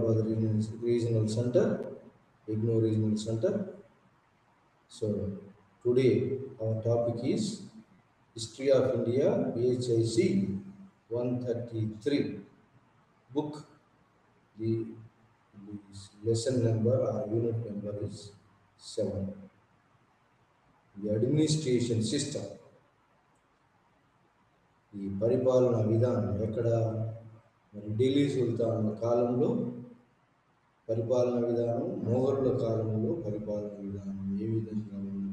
Hyderabad Regional Center, IGNOU Regional Center. So today our topic is History of India, BHIC 133 book. The lesson number or unit number is 7. The administration system. ఈ పరిపాలన విధానం ఎక్కడ మరి ఢిల్లీ సుల్తాన్ కాలంలో పరిపాలన విధానం, మొఘలుల కాలంలో పరిపాలన విధానం ఏ విధంగా ఉంది,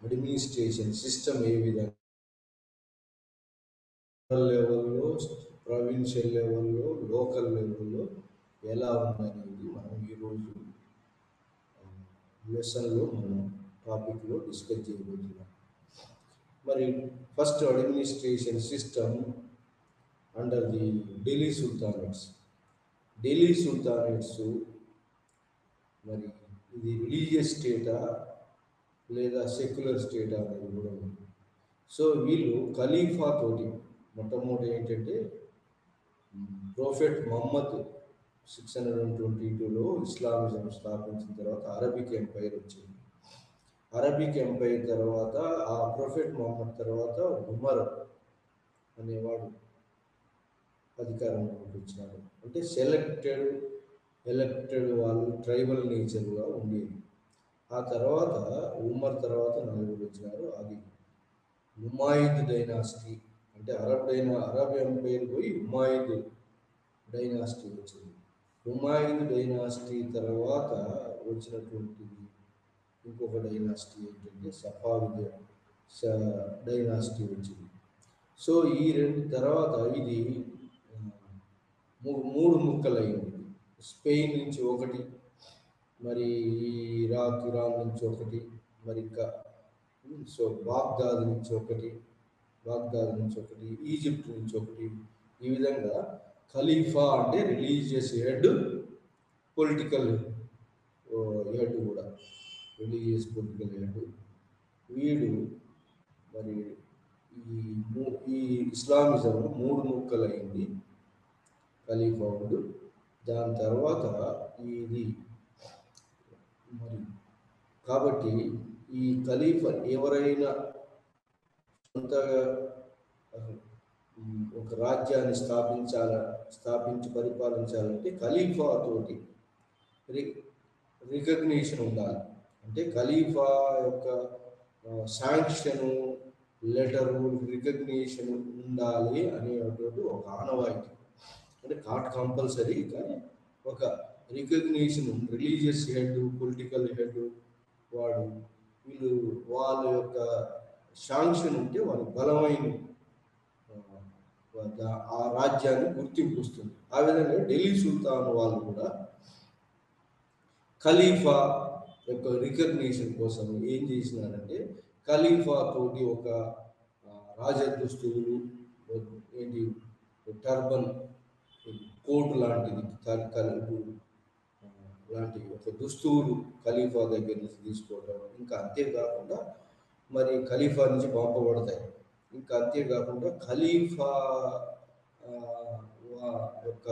అడ్మినిస్ట్రేషన్ సిస్టమ్ ఏ విధంగా లెవెల్లో, ప్రొవిన్షియల్ లెవెల్లో, లోకల్ లెవెల్లో ఎలా ఉందనేది మనం ఈరోజు లెసన్లో మనం టాపిక్లో డిస్కస్ చేయబోతున్నాం. మరి first administration system under the Delhi sultanates. Delhi sultanates మరి ఇది రిలీజియస్ స్టేటా లేదా సెక్యులర్ స్టేటా అనేది కూడా ఉంది. సో వీళ్ళు ఖలీఫా తోటి మొట్టమొదటి ఏంటంటే ప్రొఫెట్ మహమ్మద్ 622లో ఇస్లామిజం స్థాపించిన తర్వాత అరబిక్ ఎంపైర్ వచ్చింది. అరబిక్ ఎంపైర్ తర్వాత ఆ ప్రొఫెట్ మహమ్మద్ తర్వాత ఉమర్ అనేవాడు అధికారంలోకి వచ్చినాడు. అంటే ఎలక్టెడ్ వాళ్ళు ట్రైబల్ నేచర్గా ఉండేది. ఆ తర్వాత ఉమర్ తర్వాత నలుగురు వచ్చినారు. అది ఉమాయిద్ డైనాసిటీ, అంటే అరబ్ ఎంపైర్ పోయి ఉమాయిద్ డైనాసిటీ వచ్చింది. ఉమాయిద్ డైనాసిటీ తర్వాత వచ్చినటువంటిది ఇంకొక డైనాసిటీ ఏంటంటే సఫావిద్ డైనాసిటీ వచ్చింది. సో ఈ రెండు తర్వాత ఇది మూడు ముక్కలైంది. స్పెయిన్ నుంచి ఒకటి, మరి ఇరాన్ నుంచి ఒకటి, మరి ఇంకా సో బాగ్దాద్ నుంచి ఒకటి, ఈజిప్ట్ నుంచి ఒకటి. ఈ విధంగా ఖలీఫా అంటే రిలీజియస్ హెడ్, పొలిటికల్ హెడ్ కూడా, రిలీజియస్ పొలిటికల్ హెడ్. వీడు మరి ఈ ఇస్లామిజం మూడు ముక్కలైంది ఖలీఫావుడు. దాని తర్వాత ఇది మరి కాబట్టి ఈ ఖలీఫా ఎవరైనా సొంతగా ఒక రాజ్యాన్ని స్థాపించి పరిపాలించాలంటే ఖలీఫా తోటి రికగ్నిషన్ ఉండాలి. అంటే ఖలీఫా యొక్క శాంక్షను, లెటరు, రికగ్నిషన్ ఉండాలి అనేటువంటి ఒక ఆనవాయితీ. అంటే నాట్ కంపల్సరీ, కానీ ఒక recognition, religious head, political head వీళ్ళు వాళ్ళ యొక్క శాంక్షన్ ఉంటే వాళ్ళు బలమైన ఆ రాజ్యాన్ని గుర్తింపు వస్తుంది. ఆ విధంగా ఢిల్లీ సుల్తాన్ వాళ్ళు కూడా ఖలీఫా యొక్క రికగ్నిషన్ కోసం ఏం చేసినారంటే ఖలీఫా తోటి ఒక రాజదుస్తువులు, ఏంటి టర్బన్, కోట్ లాంటిది లాంటి ఒక దుస్తువులు ఖలీఫా దగ్గర నుంచి తీసుకోవడం, ఇంకా అంతేకాకుండా మరి ఖలీఫా నుంచి పంపబడతాయి. ఇంకా అంతేకాకుండా ఖలీఫా యొక్క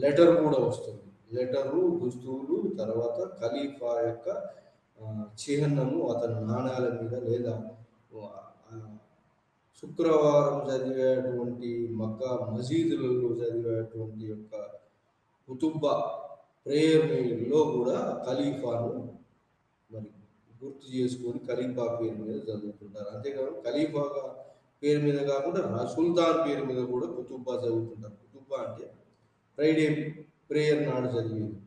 లెటర్ కూడా వస్తుంది. లెటరు, దుస్తువులు, తర్వాత ఖలీఫా యొక్క చిహ్నము అతని నాణాల మీద, లేదా శుక్రవారం చదివేటువంటి మక్కా మసీదులలో చదివేటువంటి యొక్క కుతుబ్బా ప్రేయర్లో కూడా ఖలీఫాను మరి గుర్తు చేసుకొని ఖలీఫా పేరు మీద చదువుతుంటారు. అంతేకాదు ఖలీఫా పేరు మీద కాకుండా సుల్తాన్ పేరు మీద కూడా కుతుబ్బా చదువుతుంటారు. కుతుబ్బా అంటే ఫ్రైడే ప్రేయర్ నాడు చదివేది.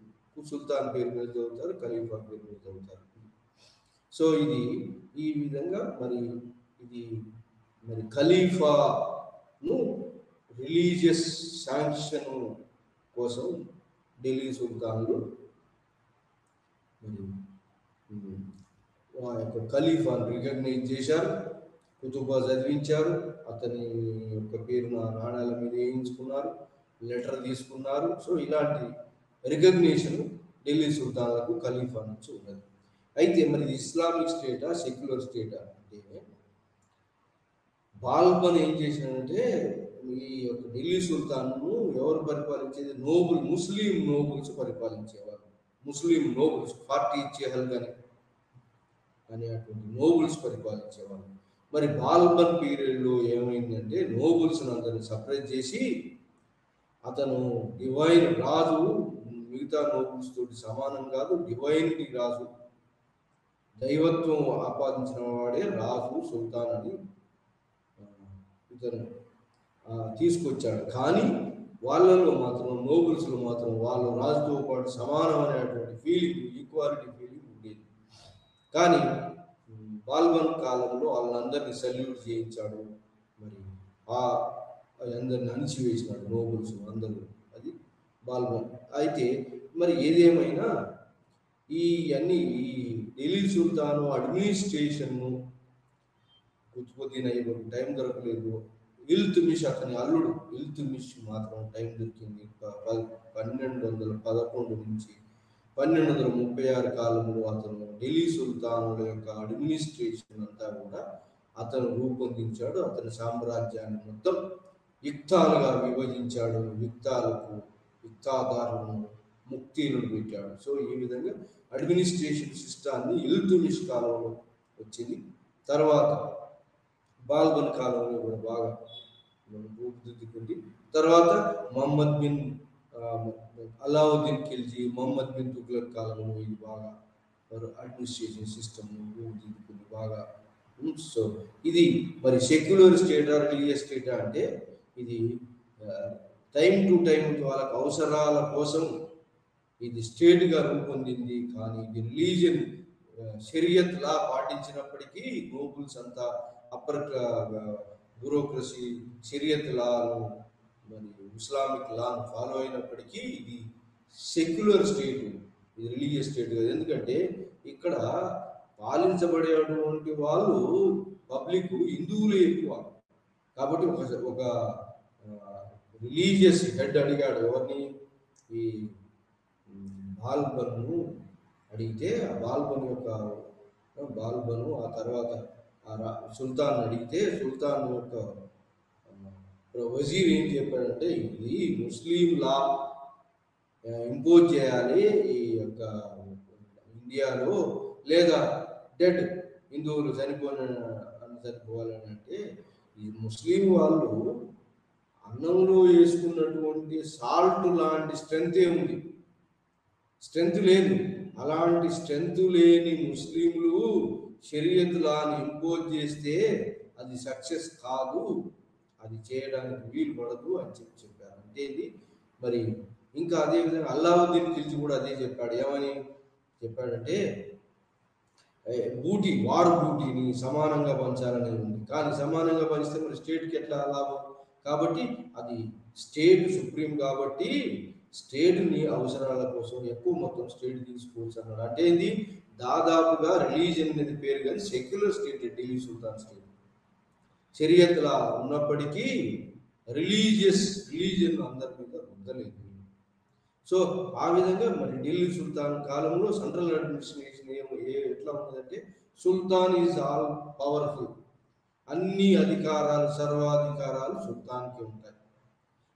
సుల్తాన్ పేరు మీద చదువుతారు, ఖలీఫా పేరు మీద చదువుతారు. సో ఇది ఈ విధంగా ఇది ఖలీఫాను రిలీజియస్ శాంక్షన్ కోసం ఢిల్లీ సుల్తాన్లు ఆ యొక్క ఖలీఫాను రికగ్నైజ్ చేశారు, కుతుబా చదివించారు, అతని యొక్క పేరున నాణాల మీద వేయించుకున్నారు, లెటర్ తీసుకున్నారు. సో ఇలాంటి రికగ్నిషన్ ఢిల్లీ సుల్తాన్లకు ఖలీఫా నుంచి ఉన్నది. అయితే మరి ఇస్లామిక్ స్టేటా, సెక్యులర్ స్టేటా అంటే బాల్బన్ ఏం చేసినాడంటే ఈ యొక్క ఢిల్లీ సుల్తాన్ను ఎవరు పరిపాలించేది? ముస్లిం నోబుల్స్ పరిపాలించేవారు. ముస్లిం నోబుల్స్, పార్టీ చెహల్గని అనేటువంటి నోబుల్స్ పరిపాలించేవారు. మరి బాల్బన్ పీరియడ్లో ఏమైందంటే నోబుల్స్ అందరిని సపరేట్ చేసి అతను డివైన్ రాజు, మిగతా నోబుల్స్ తోటి సమానం కాదు, డివైన్కి రాజు, దైవత్వం ఆపాదించిన వాడే రాజు, సుల్తాన్ అని ఇతను తీసుకొచ్చాడు. కానీ వాళ్ళలో మాత్రం నోబుల్స్లో మాత్రం వాళ్ళు రాజుతో పాటు సమానం అనేటువంటి ఫీలింగ్, ఈక్వాలిటీ ఫీలింగ్ ఉండేది. కానీ బాల్బన్ కాలంలో వాళ్ళందరినీ సల్యూట్ చేయించాడు, మరి అందరిని అణిచివేసినాడు నోబుల్స్ అందరూ. అది బాల్బన్. అయితే మరి ఏదేమైనా ఈ ఢిల్లీ సుల్తాను అడ్మినిస్ట్రేషన్ను కుతుబుద్దీన్ ఐబక్ టైం దొరకలేదు. ఇల్తుమిష్ అతని అల్లుడు ఇల్తుమిష్ మాత్రం టైం దొరికింది. 1211 నుంచి 1236 కాలంలో అతను ఢిల్లీ సుల్తానుల యొక్క అడ్మినిస్ట్రేషన్ అంతా కూడా అతను రూపొందించాడు. అతని సామ్రాజ్యాన్ని మొత్తం యుక్తాలుగా విభజించాడు. యుక్తాదారులను, ముక్తీలను పెట్టాడు. సో ఈ విధంగా అడ్మినిస్ట్రేషన్ సిస్టాన్ని ఇల్తుమిష్ కాలంలో వచ్చింది. తర్వాత బాల్బన్ కాలంలో కూడా బాగా రూపుదిద్దుకుంది. తర్వాత మహమ్మద్ బిన్ అలావుద్దీన్ ఖిల్జీ, మహమ్మద్ బిన్ తుగ్లక్ కాలంలో ఇది బాగా అడ్మినిస్ట్రేషన్ సిస్టమ్ రూపుదిద్దుకుంది బాగా. సో ఇది మరి సెక్యులర్ స్టేటా, రిలీజియస్ స్టేటా అంటే ఇది టైం టు టైం వాళ్ళకి అవసరాల కోసం ఇది స్టేట్గా రూపొందింది. కానీ ఇది రిలీజియన్ షరియత్ లా పాటించినప్పటికీ నోబుల్స్ అంతా అప్పర్ బ్యూరోక్రసీ షరియత్ లాను మరి ఇస్లామిక్ లాను ఫాలో అయినప్పటికీ ఇది సెక్యులర్ స్టేట్, ఇది రిలీజియస్ స్టేట్ కాదు. ఎందుకంటే ఇక్కడ పాలించబడేటువంటి వాళ్ళు పబ్లిక్ హిందువులే ఎక్కువ. కాబట్టి ఒక రిలీజియస్ హెడ్ అడిగాడు ఎవరిని? ఈ బాల్బన్ను అడిగితే ఆ బాల్బను ఆ తర్వాత సుల్తాన్ అడిగితే సుల్తాన్ యొక్క వజీర్ ఏం చెప్పాడంటే ఇది ముస్లిం లా ఇంపోజ్ చేయాలి ఈ యొక్క ఇండియాలో, లేదా డెడ్ హిందువులు చనిపోవాలని. అంటే ఈ ముస్లిం వాళ్ళు అన్నంలో వేసుకున్నటువంటి సాల్ట్ లాంటి స్ట్రెంత్ ఏముంది? స్ట్రెంత్ లేదు. అలాంటి స్ట్రెంత్ లేని ముస్లింలు షరియత్ లాని ఇంపోజ్ చేస్తే అది సక్సెస్ కాదు, అది చేయడానికి వీలు పడదు అని చెప్పారు. అంటే ఇది మరి ఇంకా అదేవిధంగా అల్లావుద్దీన్ ఖిల్జీ కూడా అదే చెప్పాడు. ఏమని చెప్పాడంటే వార్ బూటీని సమానంగా పంచాలని ఉంది. కానీ సమానంగా పంచితే మరి స్టేట్కి ఎట్లా లాభం? కాబట్టి అది స్టేట్ సుప్రీం కాబట్టి స్టేట్ని అవసరాల కోసం ఎక్కువ మొత్తం స్టేట్ తీసుకోవచ్చు అన్నాడు. అంటే ఇది దాదాపుగా రిలీజియన్ అనేది పేరు కానీ సెక్యులర్ స్టేట్ ఢిల్లీ సుల్తాన్ స్టేట్. షరియత్లా ఉన్నప్పటికీ రిలీజియన్ అందరి మీద రుద్దలేదు. సో ఆ విధంగా మరి ఢిల్లీ సుల్తాన్ కాలంలో సెంట్రల్ అడ్మినిస్ట్రేషన్ ఎట్లా ఉన్నదంటే సుల్తాన్ ఈజ్ ఆల్ పవర్ఫుల్. అన్ని అధికారాలు, సర్వాధికారాలు సుల్తాన్కి ఉంటాయి.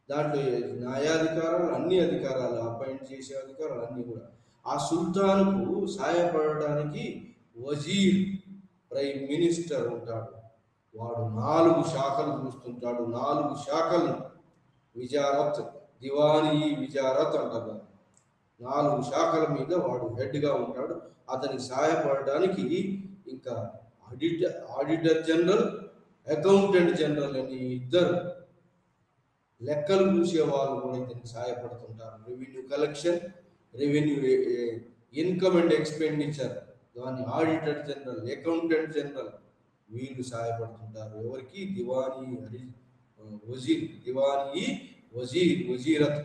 దాంట్లో న్యాయాధికారాలు, అన్ని అధికారాలు, అపాయింట్ చేసే అధికారాలు అన్నీ కూడా ఆ సుల్తాన్కు సహాయపడడానికి వజీర్, ప్రైమ్ మినిస్టర్ ఉంటాడు. వాడు 4 శాఖలు చూస్తుంటాడు. 4 శాఖలు విజారత్, దివానీ విజారత్ అంటారు. 4 శాఖల మీద వాడు హెడ్గా ఉంటాడు. అతనికి సహాయపడడానికి ఇంకా ఆడిటర్ జనరల్, అకౌంటెంట్ జనరల్ అని 2 లెక్కలు చూసే వాళ్ళు కూడా ఇతనికి సహాయపడుతుంటారు. Revenue collection, revenue income and expenditure, దాని ఆడిటర్ జనరల్, అకౌంటెంట్ జనరల్ వీళ్ళు సహాయపడుతుంటారు. ఎవరికి? వజీరత్.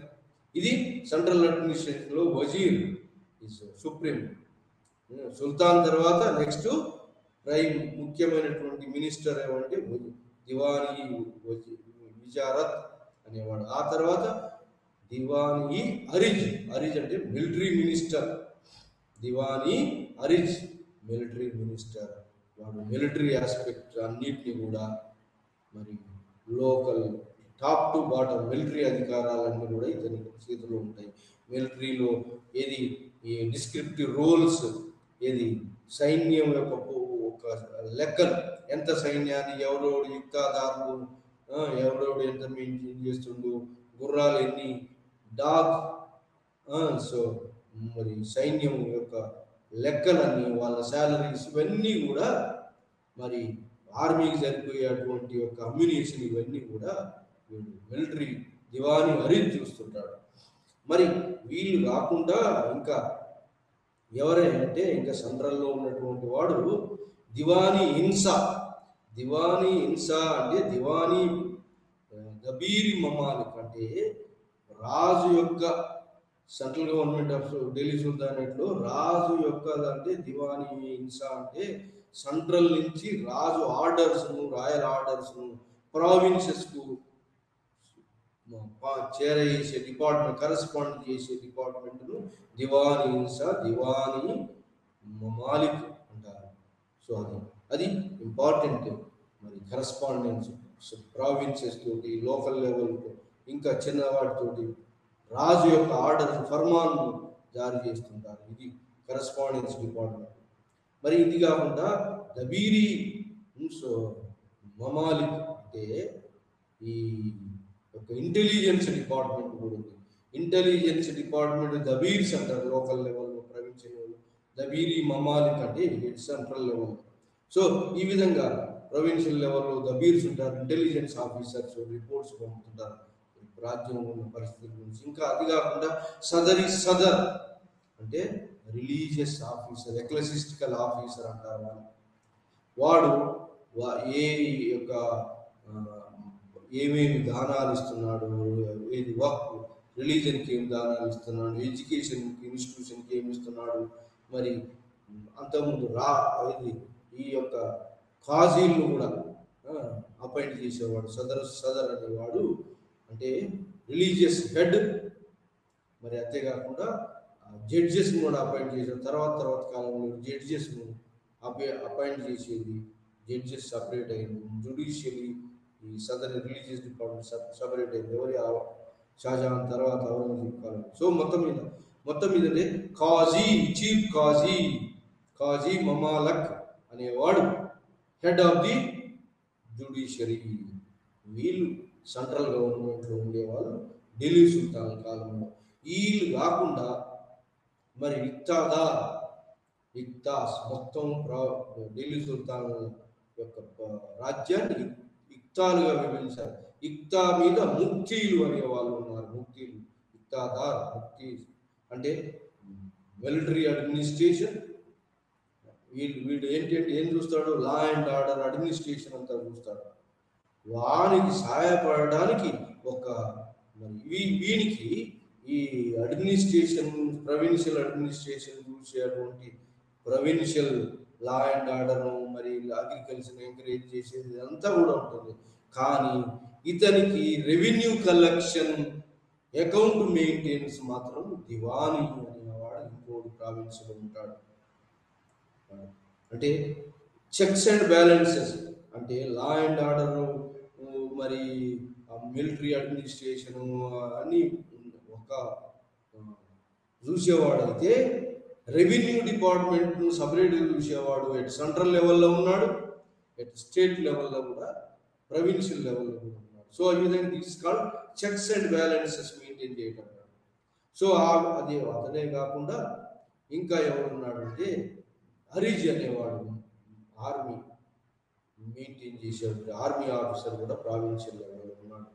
ఇది సెంట్రల్ అడ్మినిస్ట్రేషన్లో వజీర్ ఇస్ సుప్రీం. సుల్తాన్ తర్వాత నెక్స్ట్ ప్రైమ్ ముఖ్యమైనటువంటి మినిస్టర్ ఏమంటే దివానీ విజారత్ అనేవాడు. ఆ తర్వాత దివానీ అరిజ్ అంటే మిలిటరీ మినిస్టర్. దివానీ అరిజ్ మిలిటరీ మినిస్టర్. వాడు మిలిటరీ ఆస్పెక్ట్ అన్నిటినీ కూడా మరి local top to bottom military అధికారాలన్నీ కూడా ఇతని చేతిలో ఉంటాయి. మిలిటరీలో ఏది ఈ డిస్క్రిప్టివ్ రోల్స్, ఏది సైన్యం యొక్క ఒక లెక్కలు, ఎంత సైన్యాన్ని ఎవరెవడు యుక్తాదారులు, ఎవరెవడు ఎంత మెయింటైన్ చేస్తుండు, గుర్రాలు ఎన్ని, డాగ్, సో మరి సైన్యం యొక్క లెక్కలన్నీ, వాళ్ళ శాలరీస్, ఇవన్నీ కూడా మరి ఆర్మీకి సరిపోయేటువంటి ఒక అమ్యునిషన్, ఇవన్నీ కూడా వీళ్ళు మిలిటరీ దివాని హరీష్ చూస్తుంటాడు. మరి వీళ్ళు కాకుండా ఇంకా ఎవరైనా ఇంకా సెంట్రల్లో ఉన్నటువంటి వాడు దివాని హింసా. దివాని హింసా అంటే దివాని దబీరి మమాలిక్, అంటే రాజు యొక్క సెంట్రల్ గవర్నమెంట్ ఆఫ్ ఢిల్లీ సుల్తానేట్లో రాజు యొక్క అంటే దివాని హింసా అంటే సెంట్రల్ నుంచి రాజు ఆర్డర్స్ను, రాయల్ ఆర్డర్స్ను ప్రావిన్సెస్కు చేరవేసే డిపార్ట్మెంట్, కరెస్పాండ్ చేసే డిపార్ట్మెంట్ను దివాని హింసా, దివాని మమాలిక్ అంటారు. సో అది ఇంపార్టెంట్. మరి కరెస్పాండెన్స్ ప్రావిన్సెస్ తోటి, లోకల్ లెవెల్, ఇంకా చిన్నవాటితోటి రాజు యొక్క ఆర్డర్, ఫర్మాన్ను జారీ చేస్తుంటారు. ఇది కరెస్పాండెన్స్ డిపార్ట్మెంట్. మరి ఇది కాకుండా దబీరి మమాలిక్ అంటే ఈ ఒక ఇంటెలిజెన్స్ డిపార్ట్మెంట్ కూడా ఉంది. ఇంటెలిజెన్స్ డిపార్ట్మెంట్ దబీర్స్ అంటారు లోకల్ లెవెల్లో, ప్రొవిన్షియల్ లెవెల్. దబీరి మమాలిక్ అంటే సెంట్రల్ లెవెల్. సో ఈ విధంగా ప్రొవిన్షియల్ లెవెల్లో దబీర్స్ ఉంటారు, ఇంటెలిజెన్స్ ఆఫీసర్స్ రిపోర్ట్స్ పంపుతుంటారు రాజ్యం ఉన్న పరిస్థితుల గురించి. ఇంకా అది కాకుండా సదర్ అంటే రిలీజియస్ ఆఫీసర్, ఎక్లెసిస్టికల్ ఆఫీసర్ అంటారు. వాడు ఏ యొక్క ఏమేమి దానాలు ఇస్తున్నాడు, ఏది వర్క్, రిలీజన్కి ఏమి దానాలు ఇస్తున్నాడు, ఎడ్యుకేషన్కి, ఇన్స్టిట్యూషన్కి ఏమి ఇస్తున్నాడు. మరి అంతకుముందు ఈ యొక్క కాజీలను కూడా అపాయింట్ చేసేవాడు. సదర్ అనేవాడు అంటే రిలీజియస్ హెడ్. మరి అంతేకాకుండా జడ్జెస్ని కూడా అపాయింట్ చేశారు. తర్వాత కాలంలో జడ్జెస్ను అపాయింట్ చేసేది. జడ్జెస్ సపరేట్ అయింది, జుడిషియలీ ఈ సదర్ రిలీజియస్ డిపార్ట్మెంట్ సపరేట్ అయింది. ఎవరి షాజహాన్ తర్వాత ఔరంగజేబ్ కాలం. సో మొత్తం మీదంటే చీఫ్ కాజీ మమాలక్ అనేవాడు హెడ్ ఆఫ్ ది జుడిషియరీ. వీళ్ళు సెంట్రల్ గవర్నమెంట్లో ఉండేవాళ్ళు ఢిల్లీ సుల్తాన్ కాలంలో. వీళ్ళు కాకుండా మరి ఇక్తాస్ మొత్తం ఢిల్లీ సుల్తాన్ యొక్క రాజ్యాన్ని ఇక్తాలుగా విభజించారు. ఇక్తా మీద ముక్తీలు అనే వాళ్ళు ఉన్నారు. ముక్తీలు, ఇక్తాదార్, ముక్తీ అంటే మిలిటరీ అడ్మినిస్ట్రేషన్. వీడు ఏం చూస్తాడు, లా అండ్ ఆర్డర్ అడ్మినిస్ట్రేషన్ అంతా చూస్తాడు. వానికి సహాయపడడానికి వీనికి ఈ అడ్మినిస్ట్రేషన్, ప్రొవిన్షియల్ అడ్మినిస్ట్రేషన్ చూసేటువంటి ప్రొవిన్షియల్ లా అండ్ ఆర్డర్, మరి అగ్రికల్చర్ ఎంకరేజ్ చేసేది అంతా కూడా ఉంటుంది. కానీ ఇతనికి రెవెన్యూ కలెక్షన్, అకౌంట్ మెయింటెనెన్స్ మాత్రం దివాని అనేవాడు ఇంకోటి ప్రావిన్స్లో ఉంటాడు. అంటే చెక్స్ అండ్ బ్యాలెన్సెస్ అంటే లా అండ్ ఆర్డర్, మరి మిలిటరీ అడ్మినిస్ట్రేషన్ అన్నీ ఒక చూసేవాడైతే, రెవెన్యూ డిపార్ట్మెంట్ను సపరేట్గా చూసేవాడు ఎట్ సెంట్రల్ లెవెల్లో ఉన్నాడు, ఎట్ స్టేట్ లెవెల్లో కూడా, ప్రొవిన్షియల్ లెవెల్లో కూడా ఉన్నాడు. సో ఈ విధంగా this called checks and balances maintain చేయటం. సో అది అతనే కాకుండా ఇంకా ఎవరున్నాడు అంటే హరీజ్ అనేవాడు ఆర్మీ మెయింటైన్ చేసేవాడు. ఆర్మీ ఆఫీసర్ కూడా ప్రావిన్షియల్ లెవెల్లో ఉన్నాడు.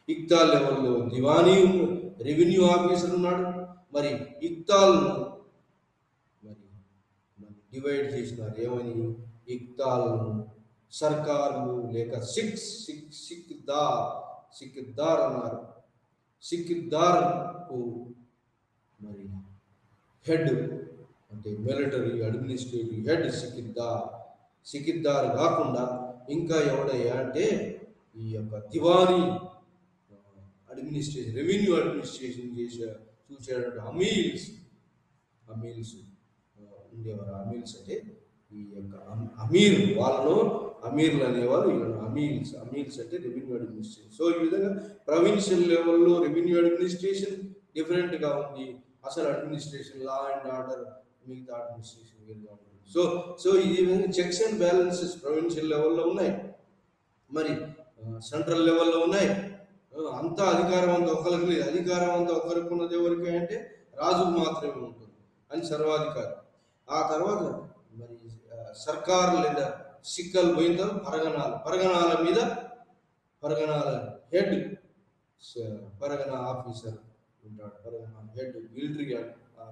ఇక్తా లెవెల్లో దివానీ రెవెన్యూ ఆఫీసర్ ఉన్నాడు. మరి ఇక్తాల్ను మరి డివైడ్ చేసినారు. ఏమని? ఇక్తాల్ను సర్కార్లు లేక సిక్దార్ అన్నారు. సిక్దార్కు మరి హెడ్ అంటే మిలిటరీ అడ్మినిస్ట్రేటివ్ హెడ్ సికిద్దార్ కాకుండా ఇంకా ఎవడయ్యా అంటే ఈ యొక్క దివానీ అడ్మినిస్ట్రేషన్, రెవెన్యూ అడ్మినిస్ట్రేషన్ చూసేటువంటి అమీల్స్ ఉండేవారు. అమీల్స్ అంటే ఈ యొక్క అమీర్ వాళ్ళను అమీర్లు అనేవాళ్ళు, వీళ్ళను అమీల్స్ అంటే రెవెన్యూ అడ్మినిస్ట్రేషన్. సో ఈ విధంగా ప్రొవిన్షియల్ లెవెల్లో రెవెన్యూ అడ్మినిస్ట్రేషన్ డిఫరెంట్గా ఉంది. అసలు అడ్మినిస్ట్రేషన్, లా అండ్ ఆర్డర్, మిగతా అడ్మినిస్ట్రేషన్ వేరుగా ఉంటుంది. సో సో ఈ విధంగా చెక్స్ అండ్ బ్యాలెన్సెస్ ప్రొవిన్షియల్ లెవెల్లో ఉన్నాయి, మరి సెంట్రల్ లెవెల్లో ఉన్నాయి. అంతా అధికారం అంతా ఒకరికి లేదు. అధికారం అంతా ఒకరికి ఉన్నది ఎవరికి అంటే రాజుకు మాత్రమే ఉంటుంది అని సర్వాధికారి. ఆ తర్వాత మరి సర్కార్ లేదా సిక్కలు పోయిన తర్వాత పరగణాల మీద పరగణాల హెడ్ పరగణ ఆఫీసర్ ఉంటాడు. పరగణ head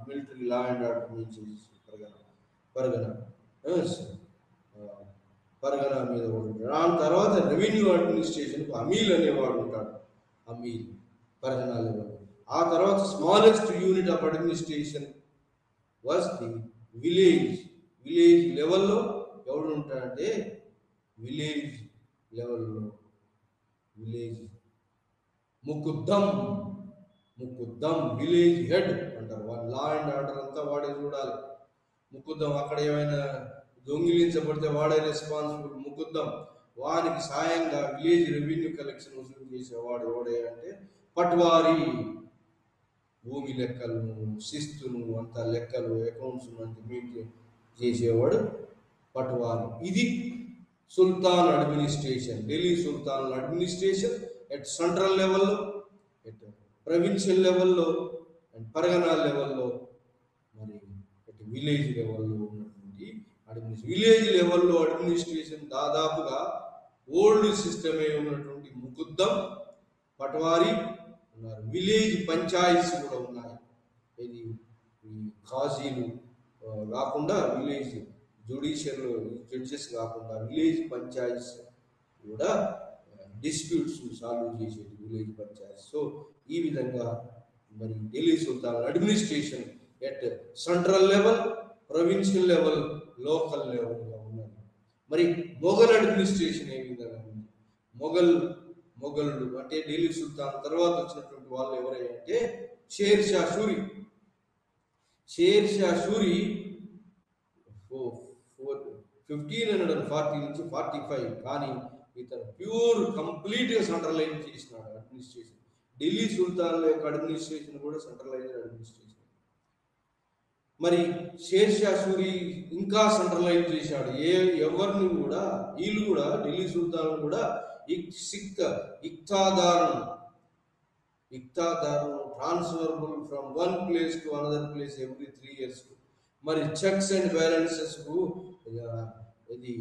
military law and order పరగణ పరగణ మీద ఉంటాడు. దాని తర్వాత రెవెన్యూ అడ్మినిస్ట్రేషన్కు అమీల్ అనేవాడు ఉంటాడు. అమీల్ పరగణ లెవెల్. ఆ తర్వాత smallest unit of administration was the village లెవెల్లో ఎవడు ఉంటాడంటే విలేజ్ లెవెల్లో ముకుద్దం విలేజ్ హెడ్ అంటారు. వాళ్ళ లా అండ్ ఆర్డర్ అంతా వాడే చూడాలి. ముకుద్దం అక్కడ ఏమైనా దొంగిలించబడితే వాడే రెస్పాన్సిబుల్. ముకుద్దం వారికి సాయంగా విలేజ్ రెవెన్యూ కలెక్షన్ వసూలు చేసేవాడు ఎవడే అంటే పట్వారీ. భూమి లెక్కలను, శిస్తును, అంత లెక్కలు, అకౌంట్స్ అంత మెయింటైన్ చేసేవాడు పట్వారీ. ఇది sultan administration, Delhi sultan administration at central లెవెల్లో, ఎట్ ప్రొవిన్షియల్ లెవెల్లో అండ్ పరగనా లెవెల్లో, మరి ఎట్ విలేజ్ లెవెల్లో ఉన్నటువంటి అడ్మినిస్ట్రేషన్. విలేజ్ లెవెల్లో అడ్మినిస్ట్రేషన్ దాదాపుగా ఓల్డ్ సిస్టమే ఉన్నటువంటి ముకుద్దం, పట్వారీ ఉన్నారు. విలేజ్ పంచాయతీస్ కూడా ఉన్నాయి. ఇది ఖాజీలు కాకుండా, విలేజ్ జ్యుడిషియల్ జడ్జెస్ కాకుండా విలేజ్ పంచాయతీస్ కూడా డిస్ప్యూట్స్ సాల్వ్ చేసేది విలేజ్ పంచాయతీ. సో ఈ విధంగా మరి Delhi sultan administration at central level, provincial level, local లెవెల్గా ఉన్నది. మరి మొఘల్ అడ్మినిస్ట్రేషన్ ఏ విధంగా ఉంది? మొఘలుడు అంటే ఢిల్లీ సుల్తాన్ తర్వాత వచ్చినటువంటి వాళ్ళు ఎవరంటే షేర్ షా సూరి 1540 నుంచి 45. కానీ ఇతను ప్యూర్ కంప్లీట్గా సెంట్రలైజ్ చేసినాడు అడ్మినిస్ట్రేషన్. ఢిల్లీ సుల్తాన్ యొక్క అడ్మినిస్ట్రేషన్ కూడా సెంట్రలైజ్డ్ అడ్మినిస్ట్రేషన్. మరి షేర్ షా సూరి ఇంకా సెంట్రలైజ్ చేశాడు. ఎవరిని కూడా, వీళ్ళు కూడా ఢిల్లీ సుల్తాన్ కూడా ఇక్తాదారును transferable from one place to another place every 3 years. మరి చెక్స్ అండ్ బ్యాలెన్సెస్ కు ఇది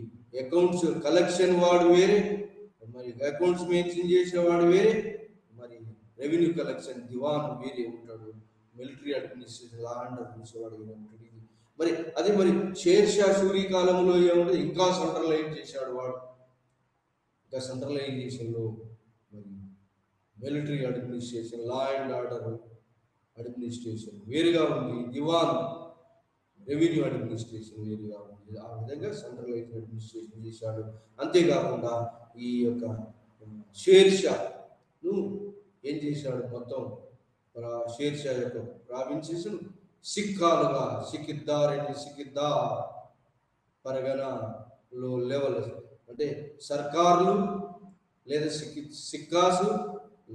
అకౌంట్స్ కలెక్షన్ వాడు వేరే, మరి అకౌంట్స్ మెయింటైన్ చేసేవాడు వేరే, మరి రెవెన్యూ కలెక్షన్ దివాన్ వేరే ఉంటాడు, military administration law and order చూసేవాడు వేరే ఉంటాడు. మరి అదే మరి షేర్ షా సూరి కాలంలో ఏముంటే ఇంకా సెంట్రలైజ్ చేశాడు వాడు. ఇంకా సెంట్రలైజేషన్లో మరి military administration, law and order administration వేరుగా ఉంది, దివాన్ రెవెన్యూ అడ్మినిస్ట్రేషన్ వేరుగా ఉంది. ఆ విధంగా సెంట్రలైజ్ అడ్మినిస్ట్రేషన్ చేశాడు. అంతేకాకుండా ఈ యొక్క షేర్ షాను ఏం చేశాడు, మొత్తం షేర్ షా యొక్క ప్రావిన్సెస్ సిక్కాలుగా సికిద్దార్ పరగణలో లెవెల్ అంటే సర్కార్లు లేదా సిక్కాసు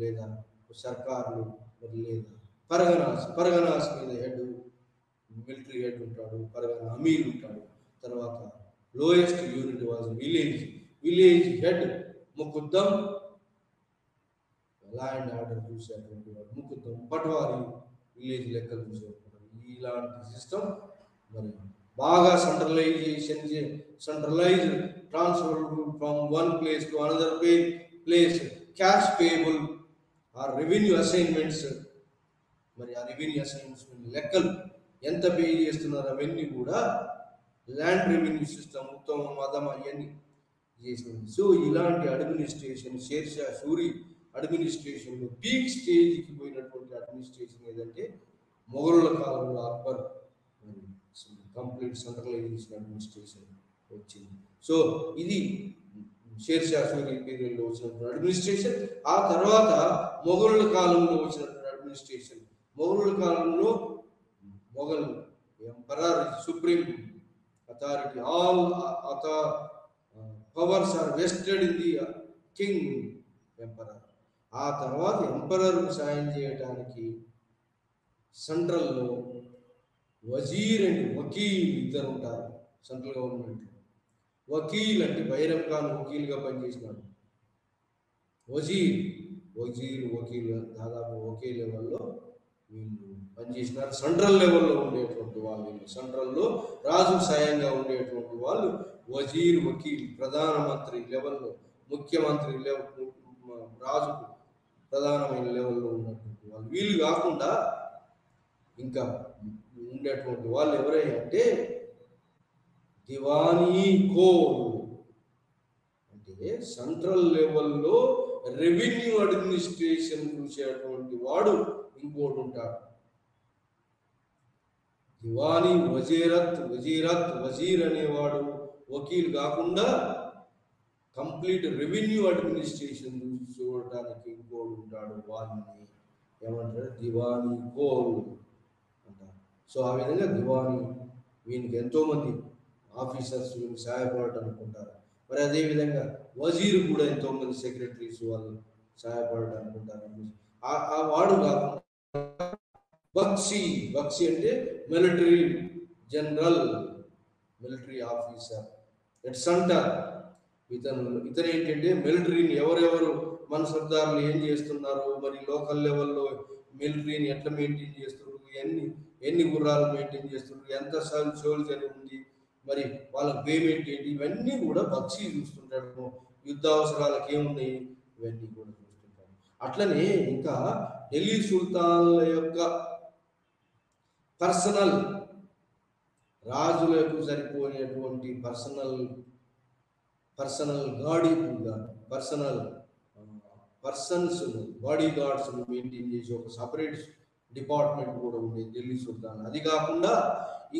లేదా సర్కార్లు లేదా పరగనాస్ మీద హెడ్ మిలిటరీ హెడ్ ఉంటాడు, పరగణ అమీర్ ఉంటాడు. తర్వాత lowest unit was village head ముకుద్దం, లా అండ్ ఆర్డర్ చూసేటువంటి వాడు ముకుద్దం, పట్వారీ విలేజ్ లెక్కలు చూసేవాడు. ఇలాంటి సిస్టమ్ మరి బాగా centralise transfer from one place to another place, cash payable or revenue assignments. మరి ఆ రెవెన్యూ అసైన్మెంట్స్ లెక్కలు ఎంత పే చేస్తున్నారు అవన్నీ కూడా ల్యాండ్ రెవెన్యూ సిస్టమ్ ఉత్తమ మదం అవన్నీ చేసింది. సో ఇలాంటి అడ్మినిస్ట్రేషన్ షేర్ షా సూరి అడ్మినిస్ట్రేషన్లో పీక్ స్టేజ్కి పోయినటువంటి అడ్మినిస్ట్రేషన్ ఏదంటే మొఘలుల కాలంలో అక్బర్ కంప్లీట్ సెంట్రలైజేషన్ అడ్మినిస్ట్రేషన్ వచ్చింది. సో ఇది షేర్ షా సూరి పీరియడ్లో వచ్చినటువంటి అడ్మినిస్ట్రేషన్. ఆ తర్వాత మొఘలుల కాలంలో వచ్చినటువంటి అడ్మినిస్ట్రేషన్. మొఘలుల కాలంలో Mughal emperor authority, all powers are vested in the king, emperor. ఆ తర్వాత ఎంపరర్ సాయం చేయడానికి సెంట్రల్లో వజీర్ అండ్ వకీల్ ఇద్దరు ఉంటారు సెంట్రల్ గవర్నమెంట్లో. వకీల్ అంటే బైరం ఖాన్ వకీల్గా పనిచేసినాడు. వజీర్ వకీల్ దాదాపు ఒకే లెవెల్లో వీళ్ళు పనిచేసినారు. సెంట్రల్ లెవెల్లో ఉండేటువంటి వాళ్ళు, సెంట్రల్లో రాజు సాయంగా ఉండేటువంటి వాళ్ళు వజీర్ వకీల్. ప్రధానమంత్రి లెవెల్లో, ముఖ్యమంత్రి లెవెల్, రాజుకు ప్రధానమైన లెవెల్లో ఉన్నటువంటి వాళ్ళు. వీళ్ళు కాకుండా ఇంకా ఉండేటువంటి వాళ్ళు ఎవరైనా అంటే దివానీ కోల్, అంటే సెంట్రల్ లెవెల్లో రెవెన్యూ అడ్మినిస్ట్రేషన్ చూసేటువంటి వాడు ఇంకోటి ఉంటాడు. దివానీ వజీర్ అనేవాడు వకీల్ కాకుండా కంప్లీట్ రెవెన్యూ అడ్మినిస్ట్రేషన్ చూడటానికి ఇంకోటి ఉంటాడు. వాళ్ళని ఏమంటారు? దివానీ కోల్ అంటారు. సో ఆ విధంగా దివానీ, వీనికి ఎంతోమంది ఆఫీసర్స్ వీళ్ళకి సహాయపడటం అనుకుంటారు. మరి అదేవిధంగా వజీర్ కూడా ఎంతోమంది సెక్రటరీస్ వాళ్ళు సహాయపడటం అనుకుంటారు. ఆ వాడు కాకుండా బక్షి అంటే military general, military officer at centre. ఇతను ఏంటంటే మిలిటరీని ఎవరెవరు మన సర్దారులు ఏం చేస్తున్నారు, మరి లోకల్ లెవెల్లో మిలిటరీని ఎట్లా మెయింటైన్ చేస్తున్నారు, ఎన్ని గుర్రాలు మెయింటైన్ చేస్తున్నారు, ఎంత సోల్జర్ ఉంది, మరి వాళ్ళ పేమెంట్ ఏంటి, ఇవన్నీ కూడా బక్షి చూస్తుంటాడు. యుద్ధ అవసరాలకు ఏమున్నాయి ఇవన్నీ కూడా చూస్తుంటాడు. అట్లనే ఇంకా ఢిల్లీ సుల్తాన్ల యొక్క పర్సనల్, రాజులకు సరిపోయేటువంటి personal persons bodyguards maintain చేసి ఒక సపరేట్ డిపార్ట్మెంట్ కూడా ఉండేది ఢిల్లీ సుల్తాన్. అది కాకుండా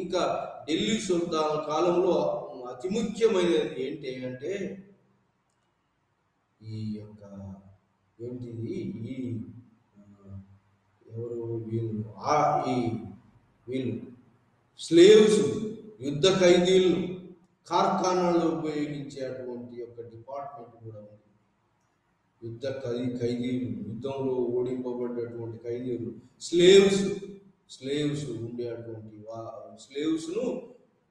ఇంకా ఢిల్లీ సుల్తాన్ కాలంలో అతి ముఖ్యమైనది ఏంటి అంటే ఈ యొక్క ఏంటిది, ఈ ఎవరు వీళ్ళు స్లేవ్స్, యుద్ధ ఖైదీలు, కార్ఖానాల్లో ఉపయోగించేటువంటి యొక్క డిపార్ట్మెంట్ కూడా ఉంది. యుద్ధ ఖైదీలు, యుద్ధంలో ఓడింపబడ్డటువంటి ఖైదీలు, స్లేవ్స్ ఉండేటువంటి స్లేవ్స్ను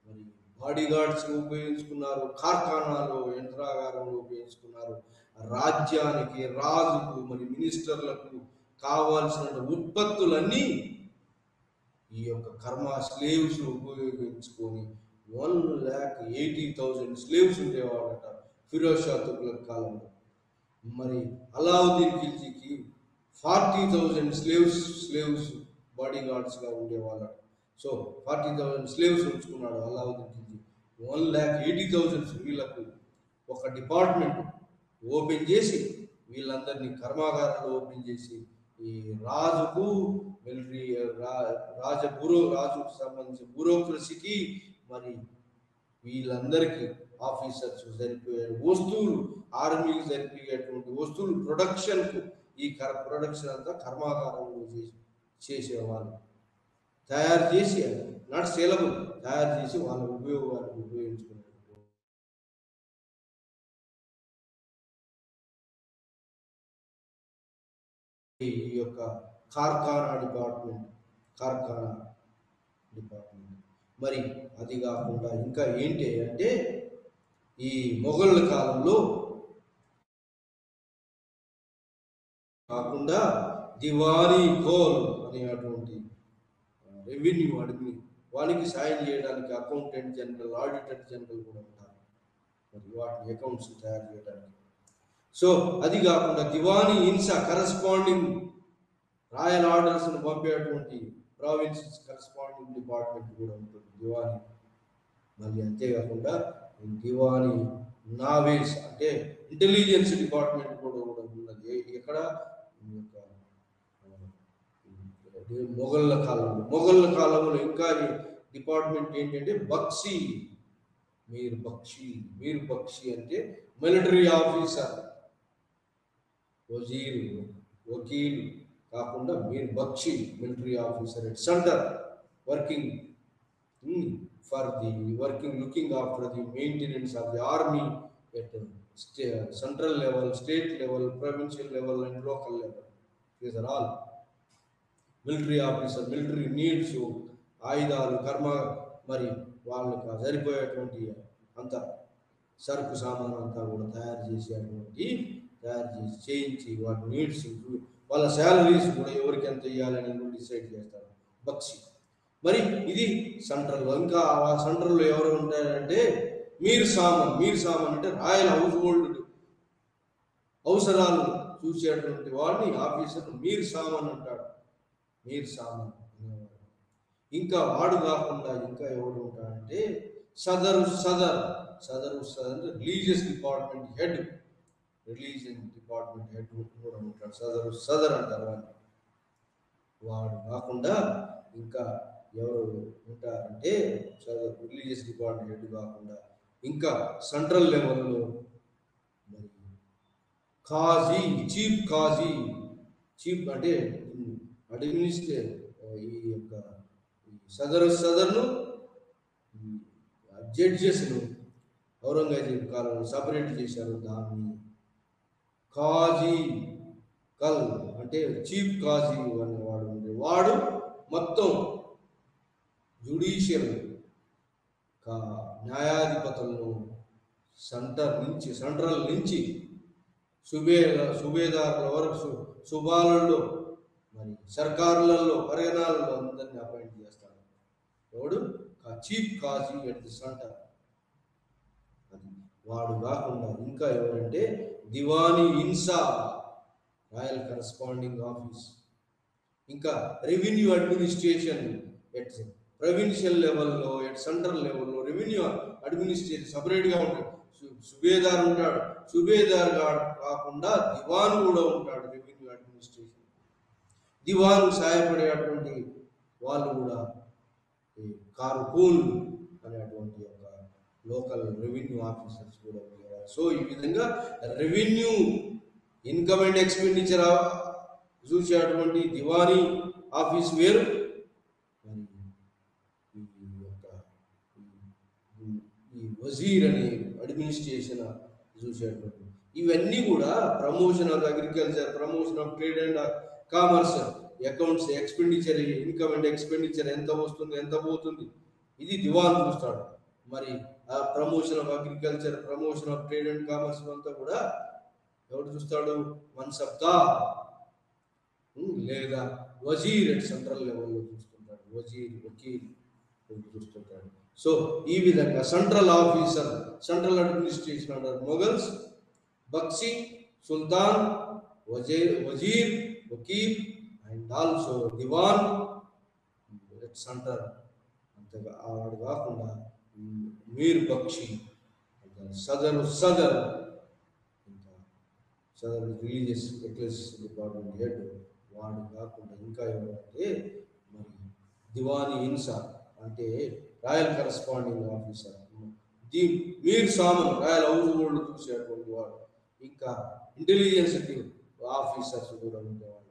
మరి బాడీ గార్డ్స్ ఉపయోగించుకున్నారు, కార్ఖానాలో యంత్రాగారంలో ఉపయోగించుకున్నారు. రాజ్యానికి, రాజుకు, మరి మినిస్టర్లకు కావాల్సిన ఉత్పత్తులన్నీ ఈ యొక్క స్లేవ్స్ ఉపయోగించుకొని 1,80,000 స్లేవ్స్ ఉండేవాడట ఫిరోజ్ షా తుగ్లక్ కాలంలో. మరి అలావుద్దీన్ ఖిల్జీకి 40,000 స్లేవ్స్ బాడీ గార్డ్స్గా ఉండేవాళ్ళట. సో 40,000 స్లేవ్స్ ఉంచుకున్నాడు అలావుద్దీన్ ఖిల్జీ. 1,80,000 వీళ్ళకు ఒక డిపార్ట్మెంట్ ఓపెన్ చేసి, వీళ్ళందరినీ కర్మాగారాలు ఓపెన్ చేసి, ఈ రాజుకు మిలిటరీ రాజుకు సంబంధించిన బ్యూరోక్రసీకి, మరి వీళ్ళందరికీ ఆఫీసర్స్ సరిపోయే వస్తువులు, ఆర్మీకి సరిపోయేటువంటి వస్తువులు ప్రొడక్షన్కు, ఈ ప్రొడక్షన్ అంతా కర్మాగారంలో చేసేవాళ్ళు. తయారు చేసి, నాట్ సేలబుల్, తయారు చేసి వాళ్ళ ఉపయోగానికి ఉపయోగించుకున్నారు. ఈ యొక్క కార్ఖానా డిపార్ట్మెంట్. మరి అది కాకుండా ఇంకా ఏంటి అంటే ఈ మొఘళ్ళ కాలంలో కాకుండా దివానీ కోల్ అనేటువంటి రెవెన్యూ అడిగి వానికి సాయం చేయడానికి అకౌంటెంట్ జనరల్, ఆడిటర్ జనరల్ కూడా ఉంటారు, మరి వాటిని అకౌంట్స్ తయారు చేయడానికి. సో అది కాకుండా దివానీ ఇన్సా, కరస్పాండింగ్ రాయల్ ఆర్డర్స్ను పంపేటువంటి ప్రావిన్సెస్ కరస్పాండింగ్ డిపార్ట్మెంట్ కూడా ఉంటుంది దివానీ. మళ్ళీ అంతేకాకుండా దివానీ నావేస్ అంటే ఇంటెలిజెన్స్ డిపార్ట్మెంట్ కూడా ఉన్నది. ఎక్కడ మొఘళ్ళ కాలంలో ఇంకా డిపార్ట్మెంట్ ఏంటంటే బక్షి. మీరు బక్షి అంటే మిలిటరీ ఆఫీసర్, వజీర్, వకీల్ కాకుండా మీరు Bakshi, military officer at centre working for the looking after the maintenance of the army at central level, state level, provincial level, and local level. These are all military officer. Military needs, ఆయుధాలు, కర్మ, మరి వాళ్ళకి సరిపోయేటువంటి అంత సరుకు సామాను అంతా కూడా తయారు చేయించి వాటి నీడ్స్, వాళ్ళ శాలరీస్ కూడా ఎవరికి ఎంత ఇవ్వాలని డిసైడ్ చేస్తారు బక్సీ. మరి ఇది సెంట్రల్. ఇంకా ఆ సెంట్రల్లో ఎవరు ఉంటారంటే మీర్ సామన్ అంటే రాయల్ హౌస్ హోల్డ్ అవసరాలు చూసేటువంటి వాడిని ఆఫీసర్ మీర్ సామన్ అంటాడు. మీర్ సామన్ అనేవాడు. ఇంకా వాడు కాకుండా ఇంకా ఎవడు ఉంటాడంటే సదర్ అంటే రిలీజియస్ డిపార్ట్మెంట్ హెడ్ కూడా ఉంటాడు. సదర్ అంటారు వాడిని. వాడు కాకుండా ఇంకా ఎవరు ఉంటారంటే రిలీజియస్ డిపార్ట్మెంట్ హెడ్ కాకుండా ఇంకా సెంట్రల్ లెవెల్లో మరి కాజీ, చీఫ్ అంటే అడ్మినిస్ట్రేట్ ఈ యొక్క సదర్ను జడ్జెస్ను ఔరంగజేబు కాలంలో సపరేట్ చేశారు. దాన్ని కాజీ కల్ అంటే చీఫ్ కాజీ అనేవాడు వాడు మొత్తం జ్యుడిషియల్ న్యాయాధిపతులను సెంట్రల్ నుంచి సుబేదారుల వరకు సుబాలలో మరి సర్కారులలో పరిగణాలలో అందరినీ అపాయింట్ చేస్తాడు. ఎవడు? చీఫ్ కాజీ ఎట్ ది సెంటర్. అది వాడు కాకుండా ఇంకా ఎవరంటే దివానీ ఇన్సా, రాయల్ కరస్పాండింగ్ ఆఫీస్. ఇంకా రెవెన్యూ అడ్మినిస్ట్రేషన్ ఎట్ ప్రొవిన్షియల్ లెవెల్లో, ఎట్ సెంట్రల్ లెవెల్లో రెవెన్యూ అడ్మినిస్ట్రేషన్ సపరేట్గా ఉంటాడు. సుబేదార్ ఉంటాడు. సుబేదార్ కాకుండా దివాన్ కూడా ఉంటాడు. రెవెన్యూ అడ్మినిస్ట్రేషన్ దివాన్ సహాయపడేటువంటి వాళ్ళు కూడా కార్కూన్ అనేటువంటి ఒక లోకల్ రెవెన్యూ ఆఫీసర్స్ కూడా ఉండేవారు. సో ఈ విధంగా రెవెన్యూ ఇన్కమ్ అండ్ ఎక్స్పెండిచర్ చూసేటువంటి దివానీ ఆఫీస్ వేరు, ఈ వజీర్ అనే అడ్మినిస్ట్రేషన్ చూసేటువంటి ఇవన్నీ కూడా promotion of agriculture, promotion of trade and commerce, accounts, expenditure, income and expenditure ఎంత వస్తుంది ఎంత పోతుంది ఇది దివాన్ చూస్తాడు. మరి ఆ promotion of agriculture, promotion of trade and commerce అంతా కూడా ఎవరు చూస్తాడు? మన్సబ్దా లేదా వజీర్ అట్ సెంట్రల్ లెవెల్లో చూస్తుంటాడు. వకీల్ చూస్తుంటాడు. సో ఈ విధంగా సెంట్రల్ ఆఫీసర్, సెంట్రల్ అడ్మినిస్ట్రేషన్ అంటారు మొఘల్స్, బక్సీ, సుల్తాన్, వజీర్, వకీల్ అండ్ ఆల్సో దివాన్ ఎట్ సెంటర్. అంతగా వాడు కాకుండా మీర్ బక్షి, సదర్ ఇంకా సదర్ రిలీజియస్ ఎక్లెసియల్ డిపార్ట్మెంట్ హెడ్. వాడు కాకుండా ఇంకా ఎవరంటే మరి దివానీ ఇన్సా అంటే రాయల్ కరస్పాండింగ్ ఆఫీసర్, మీర్ సామన్ రాయల్ హౌస్ హోల్డ్ చూసేటువంటి వాడు, ఇంకా ఇంటెలిజెన్స్ ఆఫీసర్స్ కూడా ఉండేవాళ్ళు.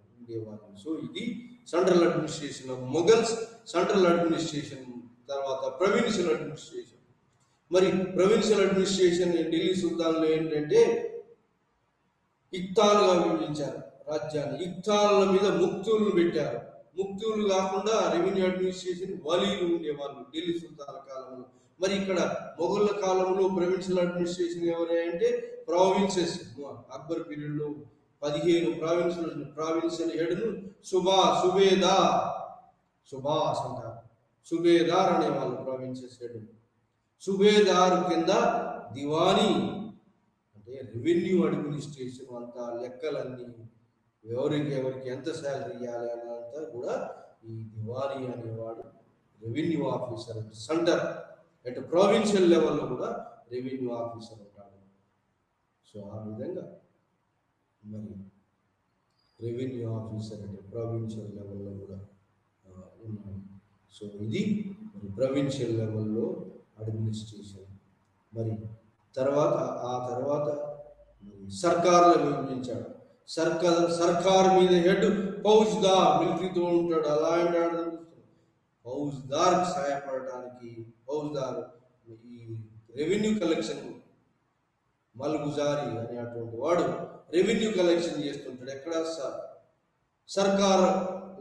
సో ఇది central administration of Mughals. Central administration తర్వాత ప్రొవిన్షియల్ అడ్మినిస్ట్రేషన్. మరి ప్రొవిన్షియల్ అడ్మినిస్ట్రేషన్ ఢిల్లీ సుల్తాన్లో ఏంటంటే ఇక్తాలుగా విభజించారు రాజ్యాన్ని. ఇక్తాల మీద ముక్తులను పెట్టారు. ముక్తులు కాకుండా రెవెన్యూ అడ్మినిస్ట్రేషన్ వలీలు ఉండేవాళ్ళు ఢిల్లీ సుల్తాన్ల కాలంలో. మరి ఇక్కడ మొఘళ్ళ కాలంలో ప్రొవిన్షియల్ అడ్మినిస్ట్రేషన్ ఎవరంటే ప్రావిన్సెస్. అక్బర్ పీరియడ్లో 15 ప్రావిన్షియల్ హెడ్ను సుబాస్ అంటారు. సుబేదార్ అనేవాళ్ళు ప్రావిన్సెస్ హెడ్. సుబేదార్ కింద దివానీ అంటే రెవెన్యూ అడ్మినిస్ట్రేషన్ అంతా లెక్కలన్నీ ఎవరికి ఎంత శాలరీ ఇవ్వాలి అన్నంతా కూడా ఈ దివానీ అనేవాడు revenue officer. Centre at provincial లెవెల్లో కూడా రెవెన్యూ ఆఫీసర్ ఉంటాడు. సో ఆ విధంగా మరి రెవెన్యూ ఆఫీసర్ అంటే ప్రావిన్షియల్ లెవెల్లో కూడా ఉన్నాడు. సో ఇది మరి ప్రొవిన్షియల్ లెవెల్లో అడ్మినిస్ట్రేషన్. మరి ఆ తర్వాత సర్కార్లో విభజించాడు. సర్కార్ మీద హెడ్ ఫౌజ్దార్ మిలిటరీతో ఉంటాడు. అలా అంటాడు. ఫౌజ్దార్కి సహాయపడటానికి ఫౌజ్దార్ ఈ రెవెన్యూ కలెక్షన్ మల్గుజారి అనేటువంటి వాడు రెవెన్యూ కలెక్షన్ చేస్తుంటాడు. ఎక్కడ? సర్కార్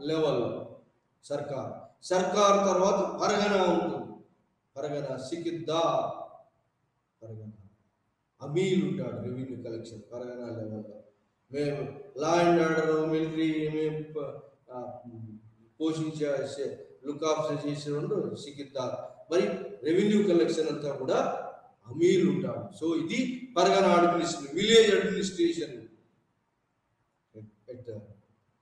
లెవెల్లో. సర్కార్ తర్వాత పరగణ ఉంటుంది. పరగణ సికిద్దార్, పరగణ అమీల్ ఉంటాడు రెవెన్యూ కలెక్షన్ పరగణ లెవెల్లో. మేము లా అండ్ ఆర్డర్ మిలిటరీ మేము పోషించే లుక్ ఆఫ్టర్ చేసేవాడు సికిద్దార్. మరి రెవెన్యూ కలెక్షన్ అంతా కూడా అమీల్ ఉంటాడు. సో ఇది పరగణ administration, village administration.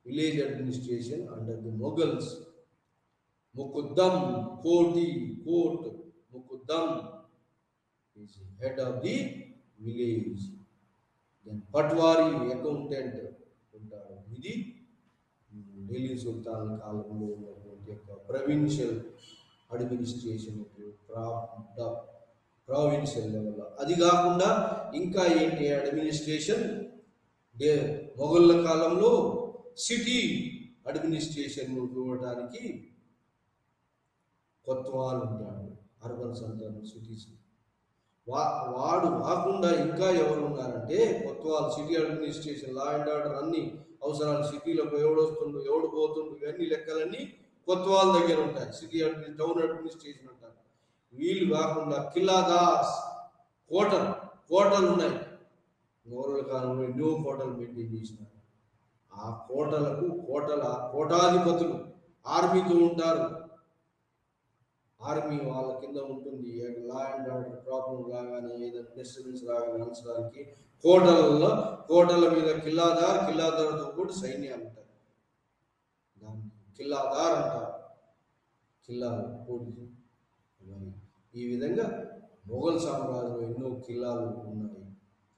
Village administration under the Mughals. ముకుద్దం కోర్ట్ ముకుద్దం is head of the village. Then పట్వారీ అకౌంటెంట్ ఉంటాడు. ఇది ఢిల్లీ సుల్తాన్ కాలంలో ఉన్నటువంటి యొక్క ప్రొవిన్షియల్ అడ్మినిస్ట్రేషన్, ప్రావిన్షియల్ లెవెల్లో. అది కాకుండా ఇంకా ఏంటి అడ్మినిస్ట్రేషన్? మొఘళ్ళ కాలంలో సిటీ అడ్మినిస్ట్రేషన్ చూడటానికి కొత్వాల్ ఉంటాడు. Urban centre cities. వాడు కాకుండా ఇంకా ఎవరు ఉన్నారంటే Kotwal city administration, law and order అన్ని అవసరాలు, సిటీలకు ఎవడు వస్తుండు ఎవడు పోతుండు ఇవన్నీ లెక్కలన్నీ కొత్వాల్ దగ్గర ఉంటాయి. సిటీ టౌన్ అడ్మినిస్ట్రేషన్ అంటారు. వీళ్ళు కాకుండా కిల్లాదార్స్, కోటలు ఉన్నాయి. మొఘలుల కాలంలో ఎన్నో కోటలు మెయింటైన్ చేసినారు. ఆ కోటాధిపతులు ఆర్మీతో ఉంటారు. ఆర్మీ వాళ్ళ కింద ఉంటుంది. లా అండ్ ఆర్డర్ ప్రాబ్లం రాగానే, ఏదైనా డిస్టర్బెన్స్ రాగానే అంచడానికి కోటల మీద కిల్లాదార్తో కూడా సైన్యాలు ఉంటాయి. దాన్ని కిల్లాదార్ అంటారు. కిల్లాలు పోటీ. ఈ విధంగా మొఘల్ సామ్రాజ్యంలో ఎన్నో కిల్లాలు ఉన్నాయి.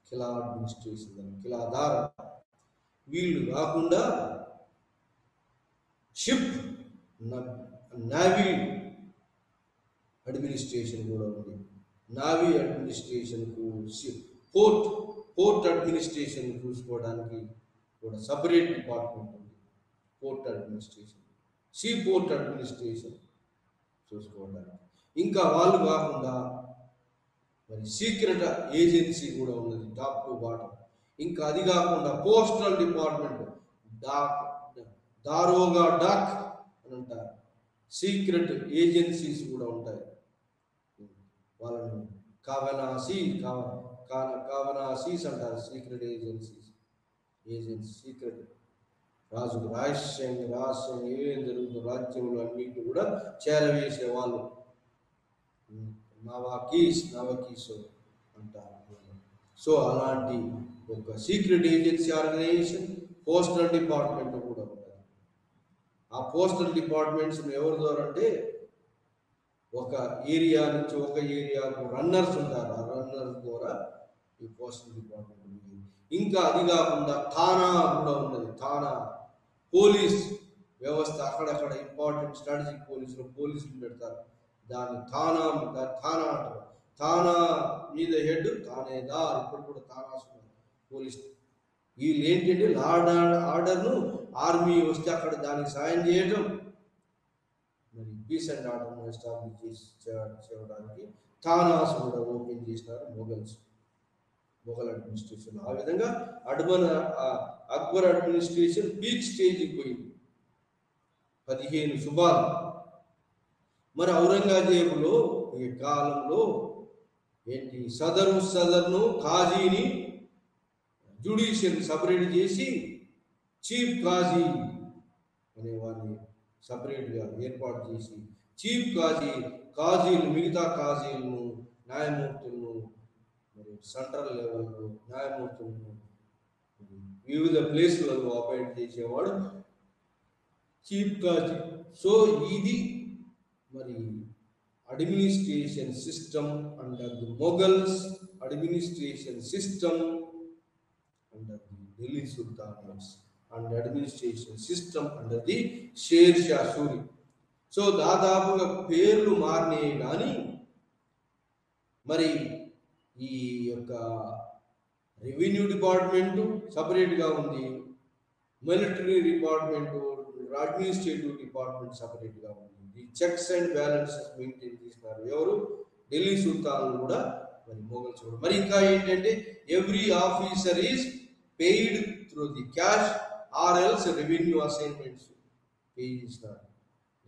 కిలా అడ్మినిస్ట్రేషన్, కిలాదార్. వీళ్ళు కాకుండా షిప్ నావీ అడ్మినిస్ట్రేషన్ కూడా ఉంది. నావీ అడ్మినిస్ట్రేషన్కు పోర్ట్ అడ్మినిస్ట్రేషన్ చూసుకోవడానికి కూడా సపరేట్ డిపార్ట్మెంట్ ఉంది. Port administration, see port administration చూసుకోవడానికి. ఇంకా వాళ్ళు కాకుండా మరి సీక్రెట్ ఏజెన్సీ కూడా ఉన్నది, టాప్ టు బాటం. ఇంకా అది కాకుండా పోస్టల్ డిపార్ట్మెంట్, దారోగా డాక్ అని అంటారు. సీక్రెట్ ఏజెన్సీస్ కూడా ఉంటాయి. వాళ్ళను కావనాసీస్ అంటారు. Secret agencies. సీక్రెట్ రాజుకు రహస్యంగా ఏమేం జరుగుతుందో రాజ్యంలో అన్నింటినీ కూడా చేరవేసే వాళ్ళు నవకీస్ అంటారు. సో అలాంటి ఒక secret agency organisation postal department కూడా ఉంటుంది. ఆ పోస్టల్ డిపార్ట్మెంట్స్ ఎవరి ద్వారా అంటే ఒక ఏరియా నుంచి ఒక ఏరియాకు రన్నర్స్ ఉంటారు. ఆ రన్నర్స్ ద్వారా ఈ పోస్టల్ డిపార్ట్మెంట్ ఉంది. ఇంకా అది కాకుండా థానా కూడా ఉన్నది. థానా పోలీస్ వ్యవస్థ. అక్కడక్కడ ఇంపార్టెంట్ స్ట్రాటజిక్ పోలీసులు పెడతారు. దాన్ని థానా అంటారు. థానా మీద హెడ్ థానేదార్. ఇప్పుడు కూడా థానాస్ పోలీస్. వీళ్ళు ఏంటంటే లా అండ్ ఆర్డర్ను ఆర్మీ వస్తే అక్కడ దానికి సాయం చేయటం, మరి పీస్ అండ్ ఆర్డర్ను ఎస్టాబ్లిష్ చేయడానికి థానాస్ కూడా ఓపెన్ చేసినారు మొఘల్ అడ్మినిస్ట్రేషన్. ఆ విధంగా అక్బర్ అడ్మినిస్ట్రేషన్ పీక్ స్టేజ్కి పోయింది. 15 శుభాలు. మరి ఔరంగజేబులో ఈ కాలంలో ఏంటి సదర్ను కాజీని జ్యుడిషియల్ సపరేట్ చేసి చీఫ్ కాజీ అనేవాడిని సపరేట్గా ఏర్పాటు చేసి చీఫ్ కాజీలు మిగతా కాజీలను న్యాయమూర్తులను మరి సెంట్రల్ లెవెల్లో న్యాయమూర్తులను వివిధ ప్లేస్లలో అపాయింట్ చేసేవాడు చీఫ్ కాజీ. సో ఇది మరి administration system under the Mughals, administration system under the Delhi sultanates and administration system under the share Shah Suri. So దాదాపుగా పేర్లు మారినాయి కానీ మరి ఈ యొక్క రెవెన్యూ డిపార్ట్మెంటు సపరేట్గా ఉంది, మిలిటరీ డిపార్ట్మెంటు, అడ్మినిస్ట్రేటివ్ డిపార్ట్మెంట్ సపరేట్గా ఉంది. ఈ చెక్స్ అండ్ బ్యాలెన్సెస్ మెయింటైన్ చేసినారు ఎవరు? ఢిల్లీ సుల్తాన్లు కూడా మరి మొఘల్స్ కూడా. మరి ఇంకా ఏంటంటే every officer is paid through the cash or else revenue assignments pay చేసినారు.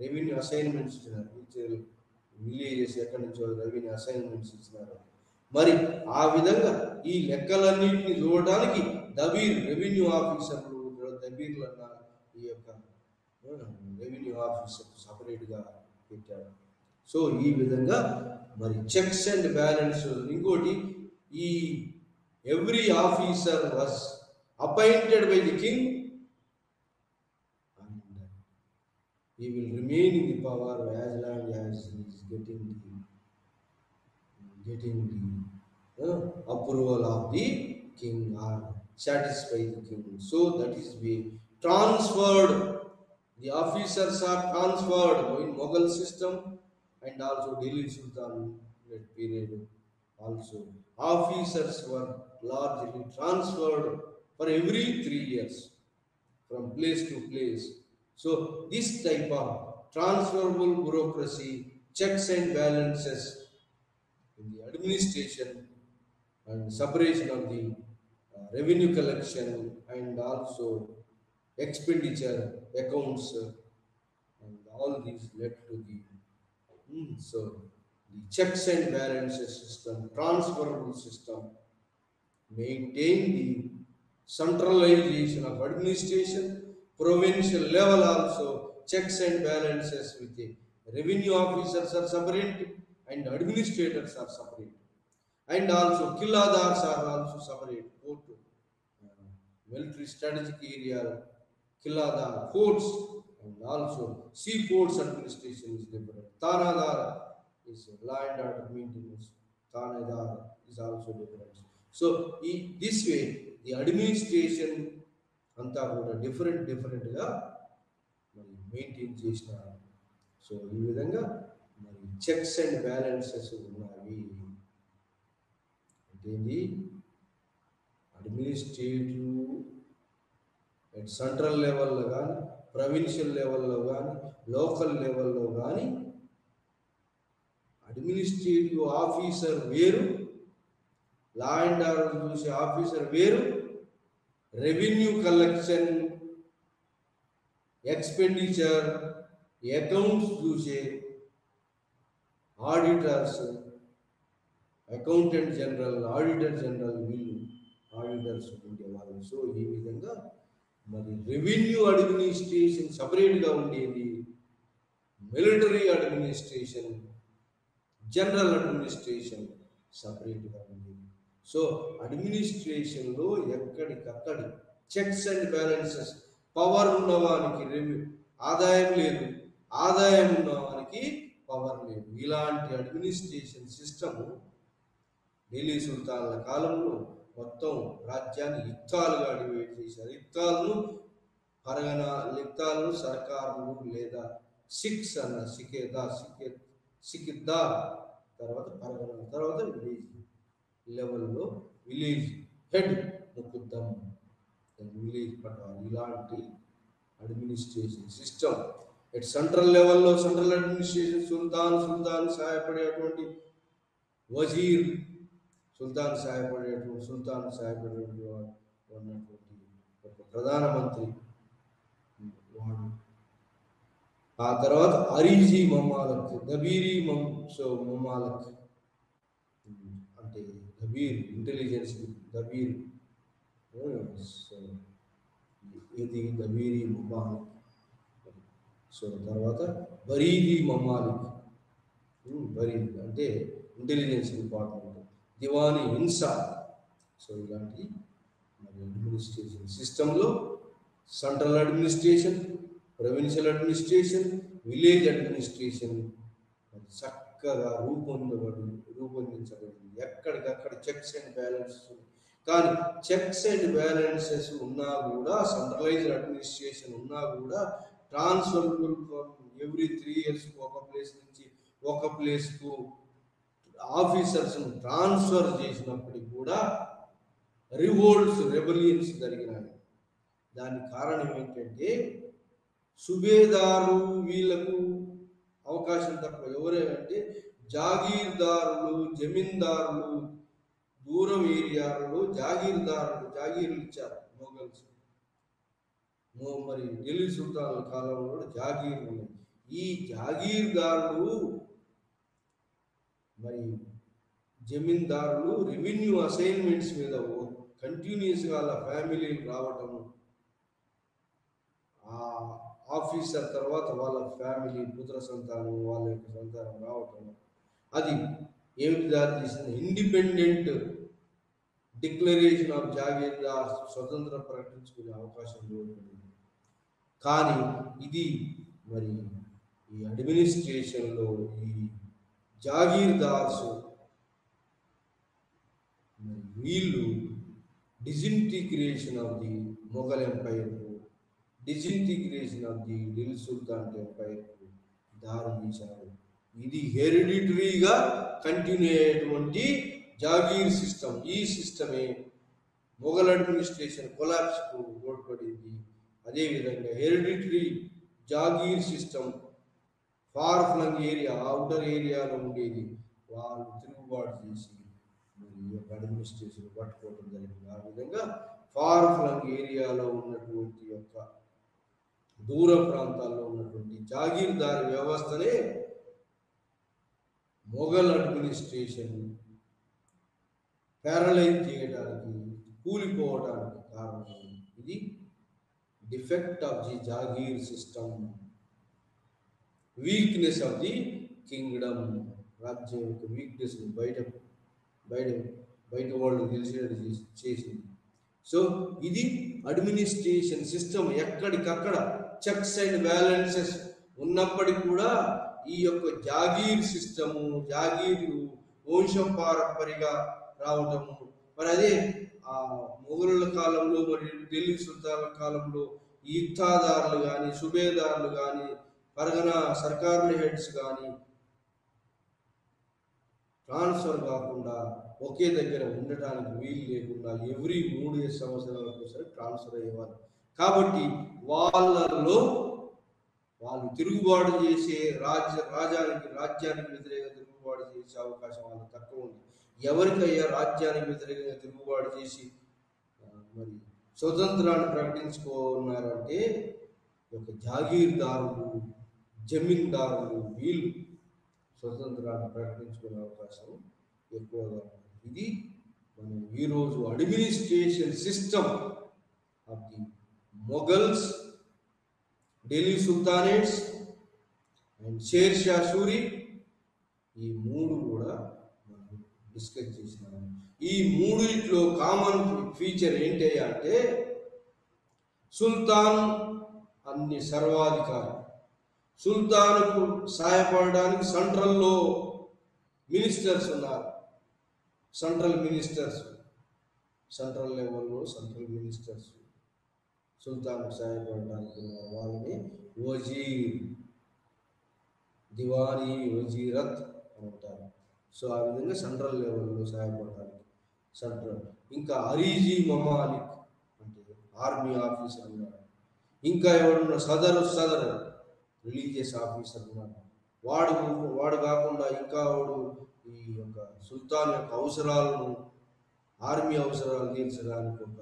రెవెన్యూ అసైన్మెంట్స్ ఇచ్చినారు. విలేజెస్ ఎక్కడి నుంచో రెవెన్యూ అసైన్మెంట్స్ ఇచ్చినారు. మరి ఆ విధంగా ఈ లెక్కలన్నింటినీ చూడడానికి దబీర్ రెవెన్యూ ఆఫీసర్లు దబీర్లు అన్న ఈ యొక్క రెవెన్యూ ఆఫీసర్ సపరేట్గా పెట్టాడు. సో ఈ విధంగా మరి చెక్స్ అండ్ బ్యాలెన్స్. ఇంకోటి, ఈ every officer was appointed by the king and he will remain in the power as long as he is getting the approval of the king or satisfy the king. So that is be transferred. The officers are transferred in Mughal system and also Delhi Sultanate period. Also, officers were largely transferred for every 3 years from place to place. So this type of transferable bureaucracy, checks and balances in the administration and separation of the revenue collection and also expenditure accounts and all these led to the so the checks and balances system, transferable system, maintain the centralization of administration, provincial level also checks and balances with the revenue officers are separate and administrators are separate, and also killadars are also separate. Port, military strategic area, killadar, ports, and also seaports administration is different. Tanadar is law and order maintenance. Tanadar is also different. So this way the administration అంతా కూడా డిఫరెంట్గా మరి maintain చేసినారు. So ఈ విధంగా మరి checks and balances ఉన్నాయి. అంటే అడ్మినిస్ట్రేటివ్ అట్ సెంట్రల్ లెవెల్లో కానీ, ప్రొవిన్షియల్ లెవెల్లో కానీ, లోకల్ లెవెల్లో కానీ అడ్మినిస్ట్రేటివ్ ఆఫీసర్ వేరు, లా అండ్ ఆర్డర్ చూసే ఆఫీసర్ వేరు, రెవెన్యూ కలెక్షన్, ఎక్స్పెండిచర్, అకౌంట్స్ చూసే auditors, accountant general, auditor general, వీళ్ళు ఆడిటర్స్ ఉండేవాళ్ళు. సో ఈ విధంగా మరి రెవెన్యూ అడ్మినిస్ట్రేషన్ సపరేట్గా ఉండేది, మిలిటరీ అడ్మినిస్ట్రేషన్, జనరల్ అడ్మినిస్ట్రేషన్ సపరేట్గా ఉండేది. సో అడ్మినిస్ట్రేషన్లో ఎక్కడికక్కడి చెక్స్ అండ్ బ్యాలెన్సెస్, పవర్ ఉన్నవానికి ఆదాయం లేదు, ఆదాయం ఉన్నవానికి పవర్ లేదు. ఇలాంటి అడ్మినిస్ట్రేషన్ సిస్టము ఢిల్లీ సుల్తాన్ల కాలంలో మొత్తం రాజ్యాన్ని యుక్తాలుగా డివైడ్ చేశారు. యుక్తాలను సర్కారులు లేదా సిక్స్ అన్న సికిద్దా, తర్వాత పరగణ, తర్వాత విలేజ్ లెవెల్లో విలేజ్ హెడ్ ముకుద్దం, విలేజ్ పట్టాలి. ఇలాంటి అడ్మినిస్ట్రేషన్ సిస్టమ్ ఎట్ సెంట్రల్ లెవెల్లో సెంట్రల్ అడ్మినిస్ట్రేషన్, సుల్తాన్ సహాయపడేటువంటి వజీర్, సుల్తాన్ సహాయపడేటువంటి ఉన్నటువంటి ఒక ప్రధానమంత్రి వాడు. ఆ తర్వాత అరీజీ మమాలక్, దబీరీ మమాలక్ అంటే దబీర్ ఇంటెలిజెన్స్, దబీర్ ఇది దబీరీ మమాలక్. సో తర్వాత బరీదీ మమాలిక్, బరీద్ అంటే ఇంటెలిజెన్స్ డిపార్ట్మెంట్, దివానీ హింసా. సో ఇలాంటి మరి అడ్మినిస్ట్రేషన్ సిస్టంలో central administration, provincial administration, village administration చక్కగా రూపొందించబడింది. ఎక్కడికక్కడ చెక్స్ అండ్ బ్యాలెన్సెస్. కానీ చెక్స్ అండ్ బ్యాలెన్సెస్ ఉన్నా కూడా, సెంట్రలైజ్డ్ అడ్మినిస్ట్రేషన్ ఉన్నా కూడా, ట్రాన్స్ఫరబుల్ ఎవ్రీ 3 years ఒక ప్లేస్ నుంచి ఒక ప్లేస్కు ఆఫీసర్స్ను ట్రాన్స్ఫర్ చేసినప్పటికీ కూడా రివోల్ట్స్, రెబలియన్స్ జరిగినాయి. దానికి కారణం ఏంటంటే సుబేదారు వీళ్లకు అవకాశం తక్కువ. ఎవరంటే జాగీర్దారులు, జమీందారులు, దూరం ఏరియాలలో జాగీర్లు ఇచ్చారు మొఘల్స్. మరి ఢిల్లీ సుల్తాన్ల కాలంలో కూడా జాగీర్లు ఉన్నాయి. ఈ జాగీర్దారులు మరి జమీందారులు రెవెన్యూ అసైన్మెంట్స్ మీద కంటిన్యూస్గా వాళ్ళ ఫ్యామిలీలు రావటము, ఆ ఆఫీసర్ తర్వాత వాళ్ళ ఫ్యామిలీ పుత్ర సంతానం వాళ్ళ యొక్క సంతానం రావటం, అది ఏమిటి దారి తీసింది? ఇండిపెండెంట్ డిక్లరేషన్ ఆఫ్ జాగీర్దార్, స్వతంత్రం ప్రకటించుకునే అవకాశం దొరికింది. కానీ ఇది మరి ఈ అడ్మినిస్ట్రేషన్లో ఈ జాగీర్దార్స్ వీళ్ళు disintegration of the Mughal empire, disintegration of the Delhi సుల్తాన్ ఎంపైర్ దారి తీశారు. ఇది హెరిడిటరీగా కంటిన్యూ అయ్యేటువంటి జాగీర్ సిస్టమ్. ఈ సిస్టమే మొఘల్ అడ్మినిస్ట్రేషన్ కొలాప్స్కు తోడ్పడింది. అదేవిధంగా హెరిడిటరీ జాగీర్ system far flung area, outer ఏరియాలో ఉండేది, వాళ్ళు తిరుగుబాటు చేసి ఈ యొక్క అడ్మినిస్ట్రేషన్ పట్టుకోవడం జరిగింది. ఆ విధంగా ఫార్ ఫ్లంగ్ ఏరియాలో ఉన్నటువంటి యొక్క దూర ప్రాంతాల్లో ఉన్నటువంటి జాగీర్దారి వ్యవస్థనే మొఘల్ అడ్మినిస్ట్రేషన్ ప్యారలైజ్ చేయడానికి, కూలిపోవడానికి కారణం. ఇది defect of the jagir system, weakness of the Kingdom. రాజ్యం యొక్క వీక్నెస్ బయట వాళ్ళు తెలిసేది చేసింది. సో ఇది అడ్మినిస్ట్రేషన్ సిస్టమ్. ఎక్కడికక్కడ చెక్స్ అండ్ బ్యాలెన్సెస్ ఉన్నప్పటికీ కూడా ఈ యొక్క జాగీర్ సిస్టము, జాగీర్లు వంశం పారంపరిగా రావటము, మరి అదే ఆ మొఘలుల కాలంలో మరి ఢిల్లీ సుల్తాన్ల కాలంలో ఈ ఇక్తాదారులు కానీ, సుబేదారులు కానీ, పరగనా సర్కారుల హెడ్స్ కానీ ట్రాన్స్ఫర్ కాకుండా ఒకే దగ్గర ఉండటానికి వీలు లేకుండా ఎవ్రీ 3 సంవత్సరాలకు ఒకసారి ట్రాన్స్ఫర్ అయ్యేవారు. కాబట్టి వాళ్ళు తిరుగుబాటు చేసే రాజ్యానికి వ్యతిరేకంగా తిరుగుబాటు చేసే అవకాశం వాళ్ళకి తక్కువ ఉంది. ఎవరికయ్యా రాజ్యానికి వ్యతిరేకంగా తిరుగుబాటు చేసి మరి స్వతంత్రాన్ని ప్రకటించుకున్నారంటే ఒక జాగీర్దారులు, జమీందారులు, వీళ్ళు స్వతంత్రాన్ని ప్రకటించుకునే అవకాశం ఎక్కువగా ఉంది. ఇది మనం ఈరోజు administration system of the Mughals, Delhi sultanates and share Shah Suri, ఈ 3 కూడా మనం డిస్కస్ చేసినాము. ఈ 3లో కామన్ ఫీచర్ ఏంటి అంటే సుల్తాన్ అన్ని సర్వాధికారి. సుల్తాన్కు సహాయపడడానికి సెంట్రల్లో మినిస్టర్స్ ఉన్నారు. సెంట్రల్ లెవెల్లో సెంట్రల్ మినిస్టర్స్ సుల్తాన్కు సహాయపడడానికి ఉన్నారు. వాళ్ళని వజీర్, దివానీ, వజీరత్ అంటారు. సో ఆ విధంగా సెంట్రల్ లెవెల్లో సహాయపడడానికి సెంట్రల్. ఇంకా అరీజీ మమాలిక్ అంటే ఆర్మీ ఆఫీసర్ ఉన్నారు. ఇంకా ఎవరున్నా సదర్ రిలీజియస్ ఆఫీసర్ ఉన్నాడు. వాడు కాకుండా ఇంకా వాడు ఈ యొక్క సుల్తాన్ యొక్క అవసరాలను, ఆర్మీ అవసరాలు తీర్చడానికి ఒక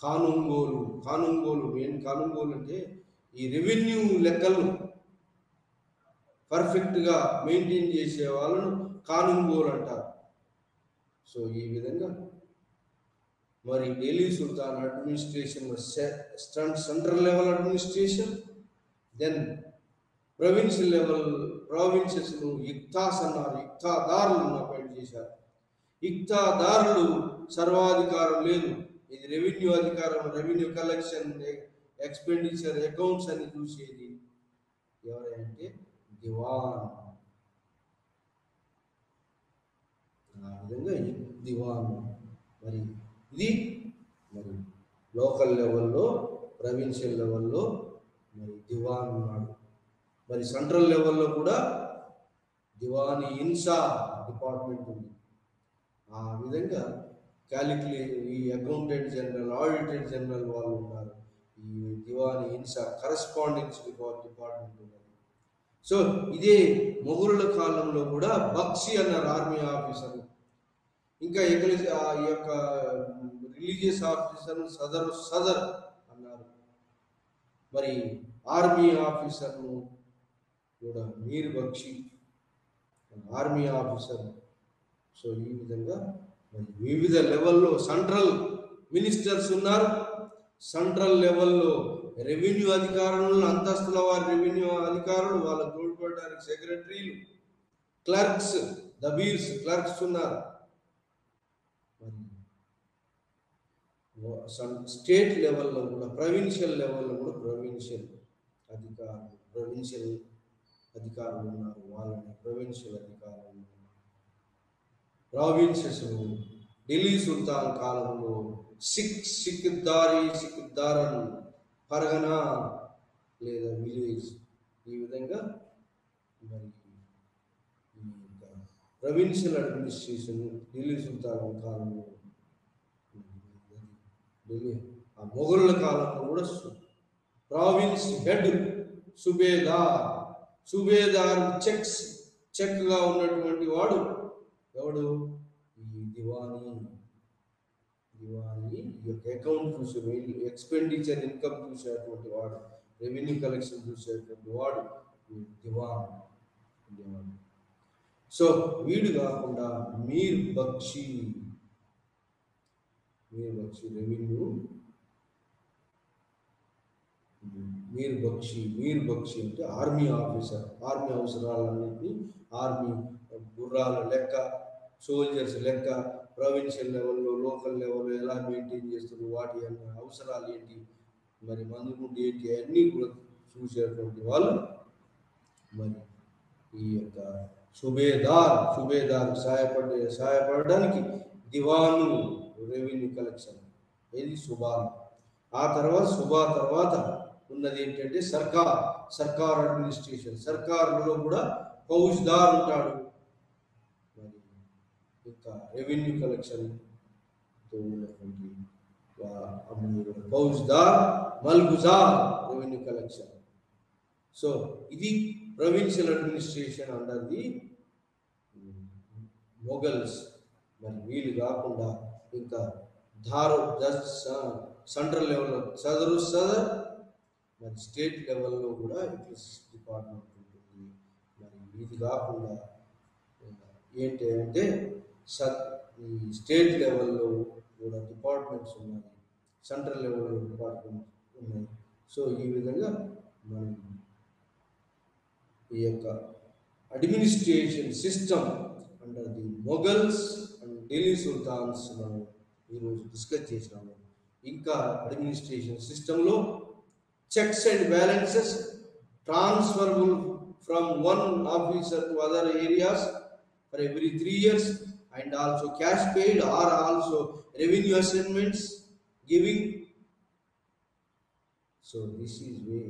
కానుంగోలు మెయిన్ కానుంగోలు అంటే ఈ రెవెన్యూ లెక్కలను పర్ఫెక్ట్గా మెయింటైన్ చేసే వాళ్ళను కానుంగోలు అంటారు. సో ఈ విధంగా మరి Delhi sultan administration central level administration, then ప్రావిన్సెస్ను ఇక్తాదారులను అపాయింట్ చేశారు. ఇక్తాదారులు సర్వాధికారం లేదు. ఇది రెవెన్యూ అధికారం, రెవెన్యూ కలెక్షన్, ఎక్స్పెండిచర్, అకౌంట్స్ అని చూసేది ఎవరంటే దివాన్. ఆ విధంగా దివాన్ మరి ఇది మరి లోకల్ లెవెల్లో, ప్రొవిన్షియల్ లెవెల్లో మరి దివాన్ ఉన్నాడు. మరి సెంట్రల్ లెవెల్లో కూడా దివానీ ఇన్సా డిపార్ట్మెంట్ ఉంది. ఆ విధంగా ఈ అకౌంటెంట్ జనరల్, ఆడిటర్ జనరల్ వాళ్ళు ఉన్నారు. ఈ దివానీ ఇన్సా కరస్పాండెన్స్ డిపార్ట్మెంట్ ఉన్నది. సో ఇదే మొఘలుల కాలంలో కూడా బక్షి అన్నారు ఆర్మీ ఆఫీసర్. ఇంకా ఈ యొక్క రిలీజియస్ ఆఫీసర్ సదర్ అన్నారు. మరి ఆర్మీ ఆఫీసర్ను కూడా మీర్ బక్షి, ఆర్మీ ఆఫీసర్. సో ఈ విధంగా మరి వివిధ లెవెల్లో సెంట్రల్ మినిస్టర్స్ ఉన్నారు. సెంట్రల్ లెవెల్లో రెవెన్యూ అధికారులు, అంతస్తుల వారి రెవెన్యూ అధికారులు, వాళ్ళకు తోడ్పడడానికి సెక్రటరీలు, క్లర్క్స్, దబీర్స్, క్లర్క్స్ ఉన్నారు. స్టేట్ లెవెల్లో కూడా, ప్రొవిన్షియల్ లెవెల్లో కూడా ప్రొవిన్షియల్ అధికారులు ఉన్నారు. వాళ్ళని ప్రొవిన్షియల్ అధికారులు. ప్రావిన్సెస్ ఢిల్లీ సుల్తాన్ కాలంలో సిక్దారన్, పరగనా లేదా విలేజ్, ఈ విధంగా మరి ప్రొవిన్షియల్ అడ్మినిస్ట్రేషన్ ఢిల్లీ సుల్తాన్ కాలంలో, ఢిల్లీ ఆ మొఘలుల కాలంలో కూడా ప్రావిన్స్ హెడ్ సుబేదార్ చెక్గా ఉన్నటువంటి వాడు ఎవడు? ఈ దివానీ ఈ యొక్క అకౌంట్ చూసే, ఎక్స్పెండిచర్ ఇన్కమ్ చూసేటువంటి వాడు, రెవెన్యూ కలెక్షన్ చూసేటువంటి వాడు దివాన్. సో వీడు కాకుండా మీర్ బక్షి రెవెన్యూ, మీర్ బక్షి అంటే ఆర్మీ ఆఫీసర్. ఆర్మీ అవసరాలన్నింటినీ, ఆర్మీ గుర్రాల లెక్క, సోల్జర్స్ లెక్క, ప్రొవిన్షియల్ లెవెల్లో, లోకల్ లెవెల్లో ఎలా మెయింటైన్ చేస్తారు, వాటి అవసరాలు ఏంటి, మరి మందుగుండు ఏంటి, అన్నీ కూడా చూసేటువంటి వాళ్ళు. మరి ఈ యొక్క సుబేదార్ సహాయపడడానికి దివాను, రెవెన్యూ కలెక్షన్, ఇది సుబాన్. ఆ తర్వాత ఉన్నది ఏంటంటే సర్కార్ అడ్మినిస్ట్రేషన్. సర్కారులో కూడా ఫౌజ్దార్ ఉంటాడు. మరి ఇంకా రెవెన్యూ కలెక్షన్ ఉన్నటువంటి ఫౌజ్దార్, మల్గుజార్ రెవెన్యూ కలెక్షన్. సో ఇది provincial administration under the Mughals. మరి వీళ్ళు కాకుండా ఇంకా సెంట్రల్ లెవెల్లో సదర్, మరి స్టేట్ లెవెల్లో కూడా ఎలక్ట్రిసిటీ డిపార్ట్మెంట్ ఉంటుంది. మరి ఇది కాకుండా ఏంటి అంటే ఈ స్టేట్ లెవెల్లో కూడా డిపార్ట్మెంట్స్ ఉన్నాయి, సెంట్రల్ లెవెల్లో డిపార్ట్మెంట్స్ ఉన్నాయి. సో ఈ విధంగా మనం ఈ యొక్క administration system under the Mughals and Delhi sultans మనం ఈరోజు డిస్కస్ చేసినాము. ఇంకా అడ్మినిస్ట్రేషన్ సిస్టంలో checks and balances, transferable from one officer to other areas for every 3 years, and also cash paid or also revenue assignments giving. So this is way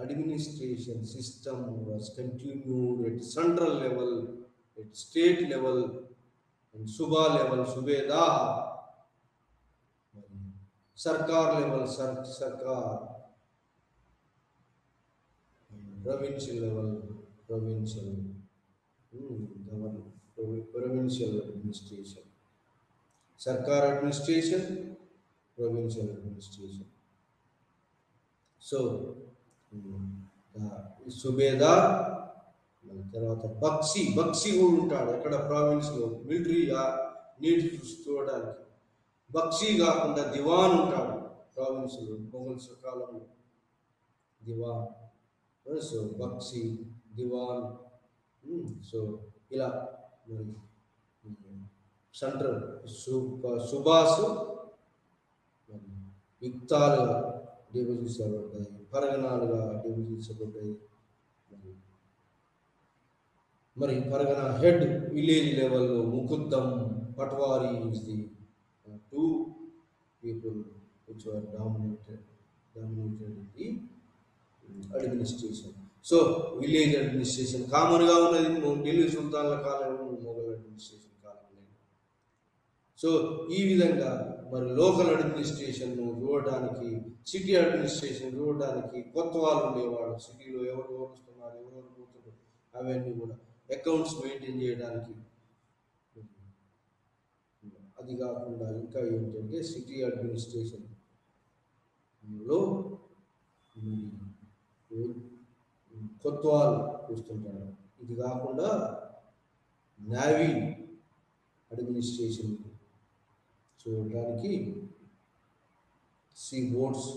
administration system was continued at central level, at state level, and Suba level, Subedar, Sarkar level, Sarkar, provincial level, provincial administration, Sarkar administration, provincial administration. So subedar, తర్వాత బక్షి కూడా ఉంటాడు. ఎక్కడ? ప్రావిన్స్లో military needs చూడడానికి. బక్షి కాకుండా దివాన్ ఉంటాడు ప్రావిన్స్లో, Mughals కాలంలో దివాన్. సో బక్షి, దివాన్. సో ఇలా మరి సెంట్రల్ సుబాసు యుక్తాలుగా విభజించబడ్డాయి, పరగణాలుగా విభజించబడ్డాయి. మరి పరగణ హెడ్ విలేజ్ లెవెల్లో ముకుద్దం, పట్వారీ is the 2 people which were dominated the administration. So village administration కామన్గా ఉన్నది ఢిల్లీ సుల్తాన్ల కాలం, మొఘల్ అడ్మినిస్ట్రేషన్ కాలంలో. సో ఈ విధంగా మరి లోకల్ అడ్మినిస్ట్రేషన్ చూడడానికి, సిటీ అడ్మినిస్ట్రేషన్ చూడడానికి కొత్త వాళ్ళు ఉండేవాళ్ళు. సిటీలో ఎవరు వస్తున్నారు, ఎవరు పోతున్నారు, అవన్నీ కూడా అకౌంట్స్ మెయింటైన్ చేయడానికి. అది కాకుండా ఇంకా ఏంటంటే సిటీ అడ్మినిస్ట్రేషన్లో కొత్వాల్ చూస్తుంటాడు. ఇది కాకుండా నేవీ అడ్మినిస్ట్రేషన్ చూడడానికి సీ బోట్స్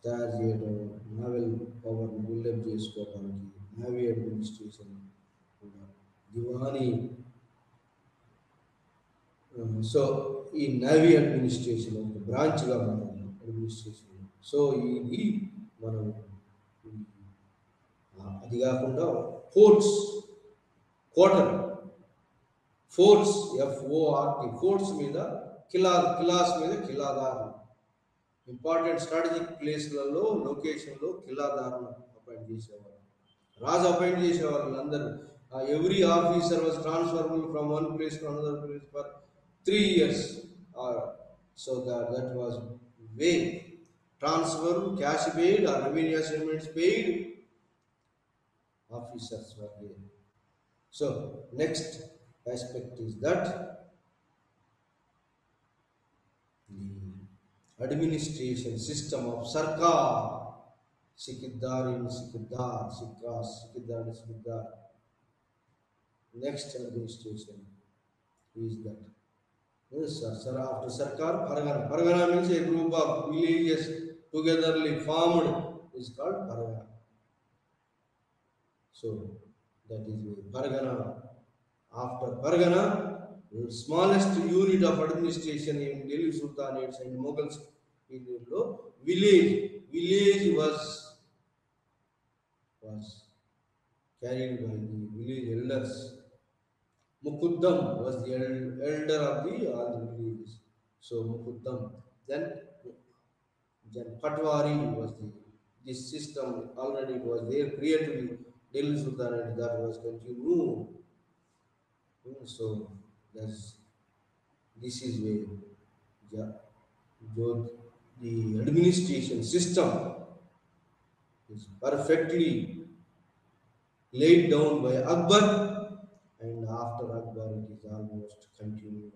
తయారు చేయడం, నావెల్ పవర్ని బిల్డప్ చేసుకోవడానికి నేవీ అడ్మినిస్ట్రేషన్ కూడా దివానీ. సో ఈ నేవీ అడ్మినిస్ట్రేషన్ ఒక బ్రాంచ్గా మారింది అడ్మినిస్ట్రేషన్. సో ఇది మనం అది కాకుండా ఫోర్ట్స్, కోటల్ ఫోర్ట్స్, FORT ఫోర్ట్స్ మీద కిలాస్ మీద కిలాదారులు, ఇంపార్టెంట్ స్ట్రాటజిక్ ప్లేస్లలో లొకేషన్లో కిలాదారులు అపాయింట్ చేసేవారు. రాజు అపాయింట్ చేసేవారు అందరూ. Every officer was transferable from one place to another place for 3 years. So that was way transfer, cash paid or revenue assignments paid, officers were there. So next aspect is that the administration system of Sarkar, Sikidar in Sikidar, Sikras, Sikidar in Sikidar. Next administration is that. Yes, sir. After Sarkar, Pargana. Pargana means a group of villages togetherly formed is called Pargana. So that is Pargana. After Pargana, the smallest unit of administration in Delhi Sultanates and Mughals period, village was carried by the village elders. Mukuddam was the elder of all the villages. So Mukuddam. Then Patwari was this system already was there creatively. Delhi Sultanate that was continued. So this is where the administration system is perfectly laid down by Akbar, and after Akbar it is almost continued.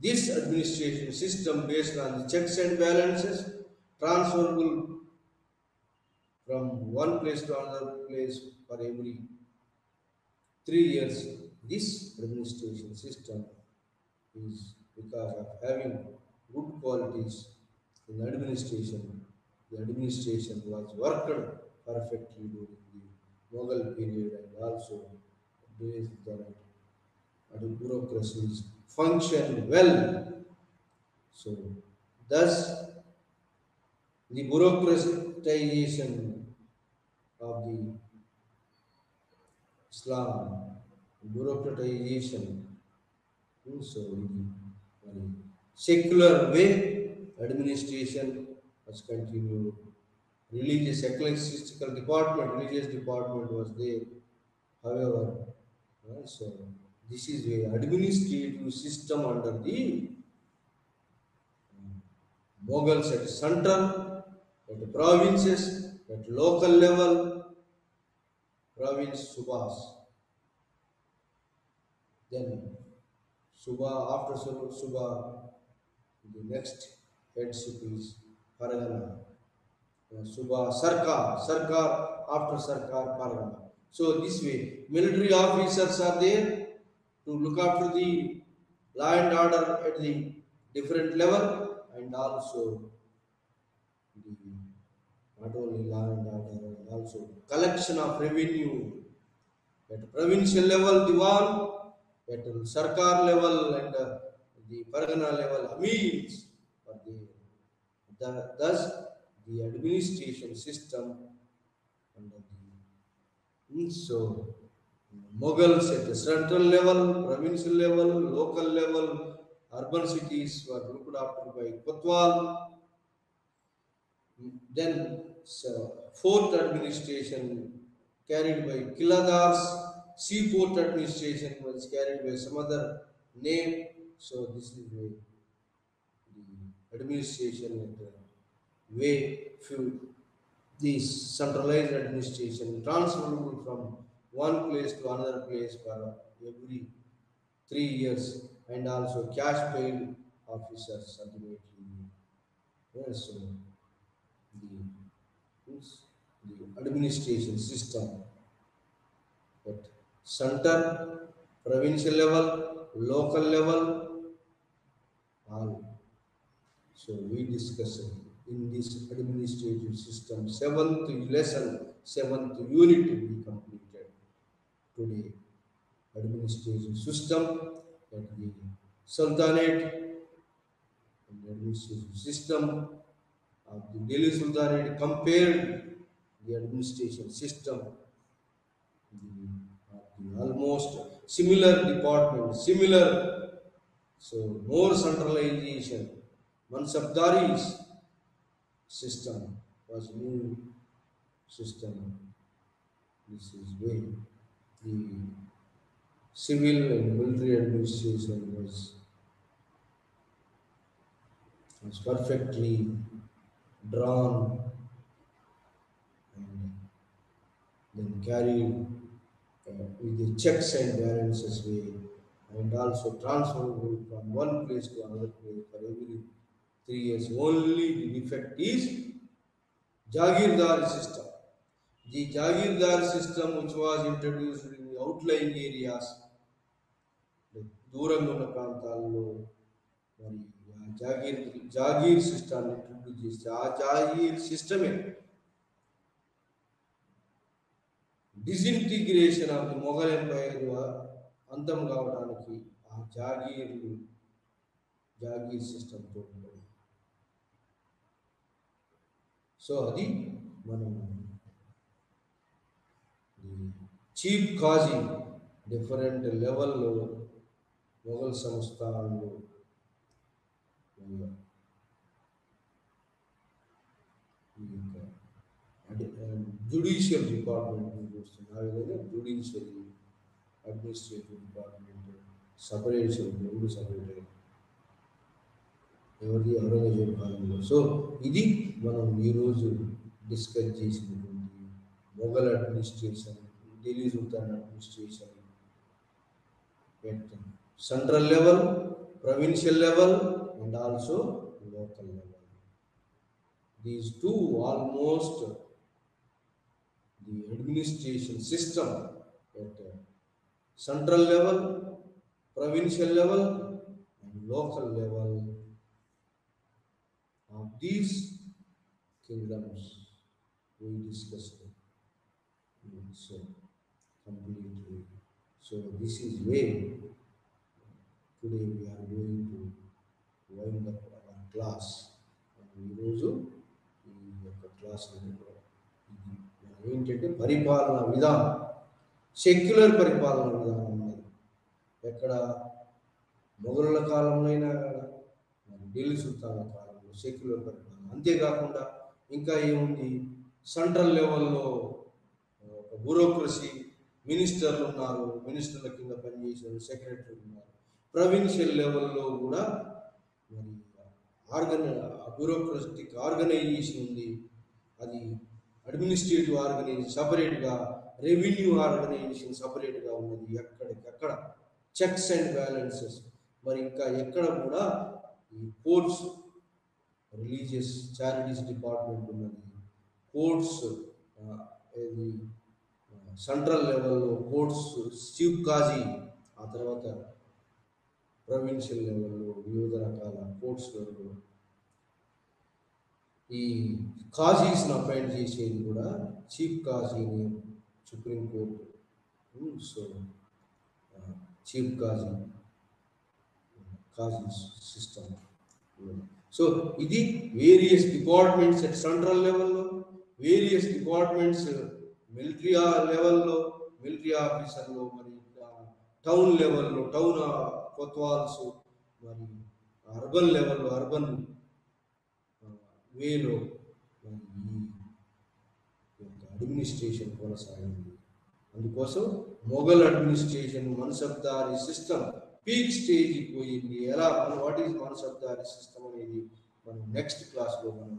This administration system based on the checks and balances, transferable from one place to another place for every 3 years. This administration system is because of having good qualities in administration. The administration was worked perfectly during the Mughal period, and also based on the bureaucracies functioned well. So thus the bureaucratization of the Islam, bureaucratization, so in secular way administration was continued. Religious ecclesiastical department, religious department was there. However, so this is a administrative system under the Mughals at central, at provinces, at local level, province Subhas. Then after Subha, the next headship is Pargana. Subha, Sarkar, after Sarkar, Pargana. So this way, military officers are there to look after the law and order at the different level, and also not only law and order, and also collection of revenue at provincial level, Diwan, at Sarkar level, and the Pargana level, Amins are there. Thus, the administration system under so Mughals at the central level, provincial level, local level, urban cities were looked after by Kotwal. Then fourth administration carried by Kiladars. Seaport administration was carried by some other name. So this is the administration way few this centralized administration transferable from one place to another place for every 3 years, and also cash paid officers ultimately. Yes, so the administration system at center, provincial level, local level, all. So we discussed in this administrative system, 7th lesson, 7th unit we completed today. Administration system at the Sultanate, and the administration system of the Delhi Sultanate compared the administration system, the almost similar department, similar, so more centralization. Mansabdari's system was new system. This is way the civil and military administration was perfectly drawn and then carried with the checks and balances way, and also transferable from one place to another place for every 3 years. Only the defect is Jagirdar system. The Jagirdar system, which was introduced in the outlying areas, దూరంగా ఉన్న ప్రాంతాల్లో, మరి jagir సిస్టాన్ని introduce చేస్తే ఆ జాగీర్ సిస్టమే disintegration of the Mughal empire అంతం కావడానికి ఆ జాగీర్ సిస్టమ్ తోడ్పడి. సో అది మనం చీఫ్ కాజీ డిఫరెంట్ లెవెల్లో మొఘల్ సంస్థానంలో జ్యుడిషియల్ డిపార్ట్మెంట్ చూస్తుంది. ఆ విధంగా జ్యుడిషియల్ అడ్మినిస్ట్రేటివ్ డిపార్ట్మెంట్ సపరేషన్, రెండు సపరేట్ అయ్యాయి ఎవరిది ఔరంగజేబు కాలంలో. సో ఇది మనం ఈరోజు డిస్కస్ చేసినటువంటి Mughal administration, Delhi sultan administration at central level, provincial level, and also local level. These two almost the administration system at central level, provincial level, and local level of these kingdoms we discussed so completely. So this is where today we are going to wind up our class. ఈరోజు ఈ యొక్క class ఏంటంటే పరిపాలన విధానం, secular పరిపాలన విధానం ఉన్నది. ఎక్కడ మొఘలుల కాలంలో అయినా ఢిల్లీ సుల్తాన్ల కాలంలో సెక్యులర్ పరిపాలన. అంతేకాకుండా ఇంకా ఏముంది, సెంట్రల్ లెవెల్లో ఒక బ్యూరోక్రసీ, మినిస్టర్లు ఉన్నారు, మినిస్టర్ల కింద పనిచేసే సెక్రటరీలు ఉన్నారు. ప్రొవిన్షియల్ లెవెల్లో కూడా మరి బ్యూరోక్రటిక్ ఆర్గనైజేషన్ ఉంది. అది అడ్మినిస్ట్రేటివ్ ఆర్గనైజేషన్ సపరేట్గా, రెవెన్యూ ఆర్గనైజేషన్ సపరేట్గా ఉన్నది. ఎక్కడికక్కడ చెక్స్ అండ్ బ్యాలెన్సెస్. మరి ఇంకా ఎక్కడ కూడా ఈ కోర్ట్స్, రిలీజియస్ చారిటీస్ డిపార్ట్మెంట్ ఉన్నది. కోర్ట్స్ ఇది సెంట్రల్ లెవెల్లో కోర్ట్స్, చీఫ్ కాజీ, ఆ తర్వాత ప్రొవిన్షియల్ లెవెల్లో వివిధ రకాల కోర్ట్స్లలో ఈ కాజీస్ని అపాయింట్ చేసేది కూడా చీఫ్ కాజీని, సుప్రీంకోర్టు. సో చీఫ్ కాజీ సిస్టమ్. సో ఇది వేరియస్ డిపార్ట్మెంట్స్ అట్ సెంట్రల్ లెవెల్లో, వేరియస్ డిపార్ట్మెంట్స్ మిలిటరీ లెవెల్లో, మిలిటరీ ఆఫీసర్లో, మరి టౌన్ లెవెల్లో, టౌన్ కొత్వాల్స్, మరి అర్బన్ లెవెల్లో, అర్బన్ వేలో ఈ యొక్క అడ్మినిస్ట్రేషన్ కొనసాగింది. అందుకోసం మొఘల్ అడ్మినిస్ట్రేషన్, మన్సబ్దారీ సిస్టమ్ పీక్ స్టేజ్కి పోయింది. ఎలా, వాట్ ఈజ్ మన్సబ్దారీ సిస్టమ్ అనేది మనం నెక్స్ట్ క్లాస్లో మనం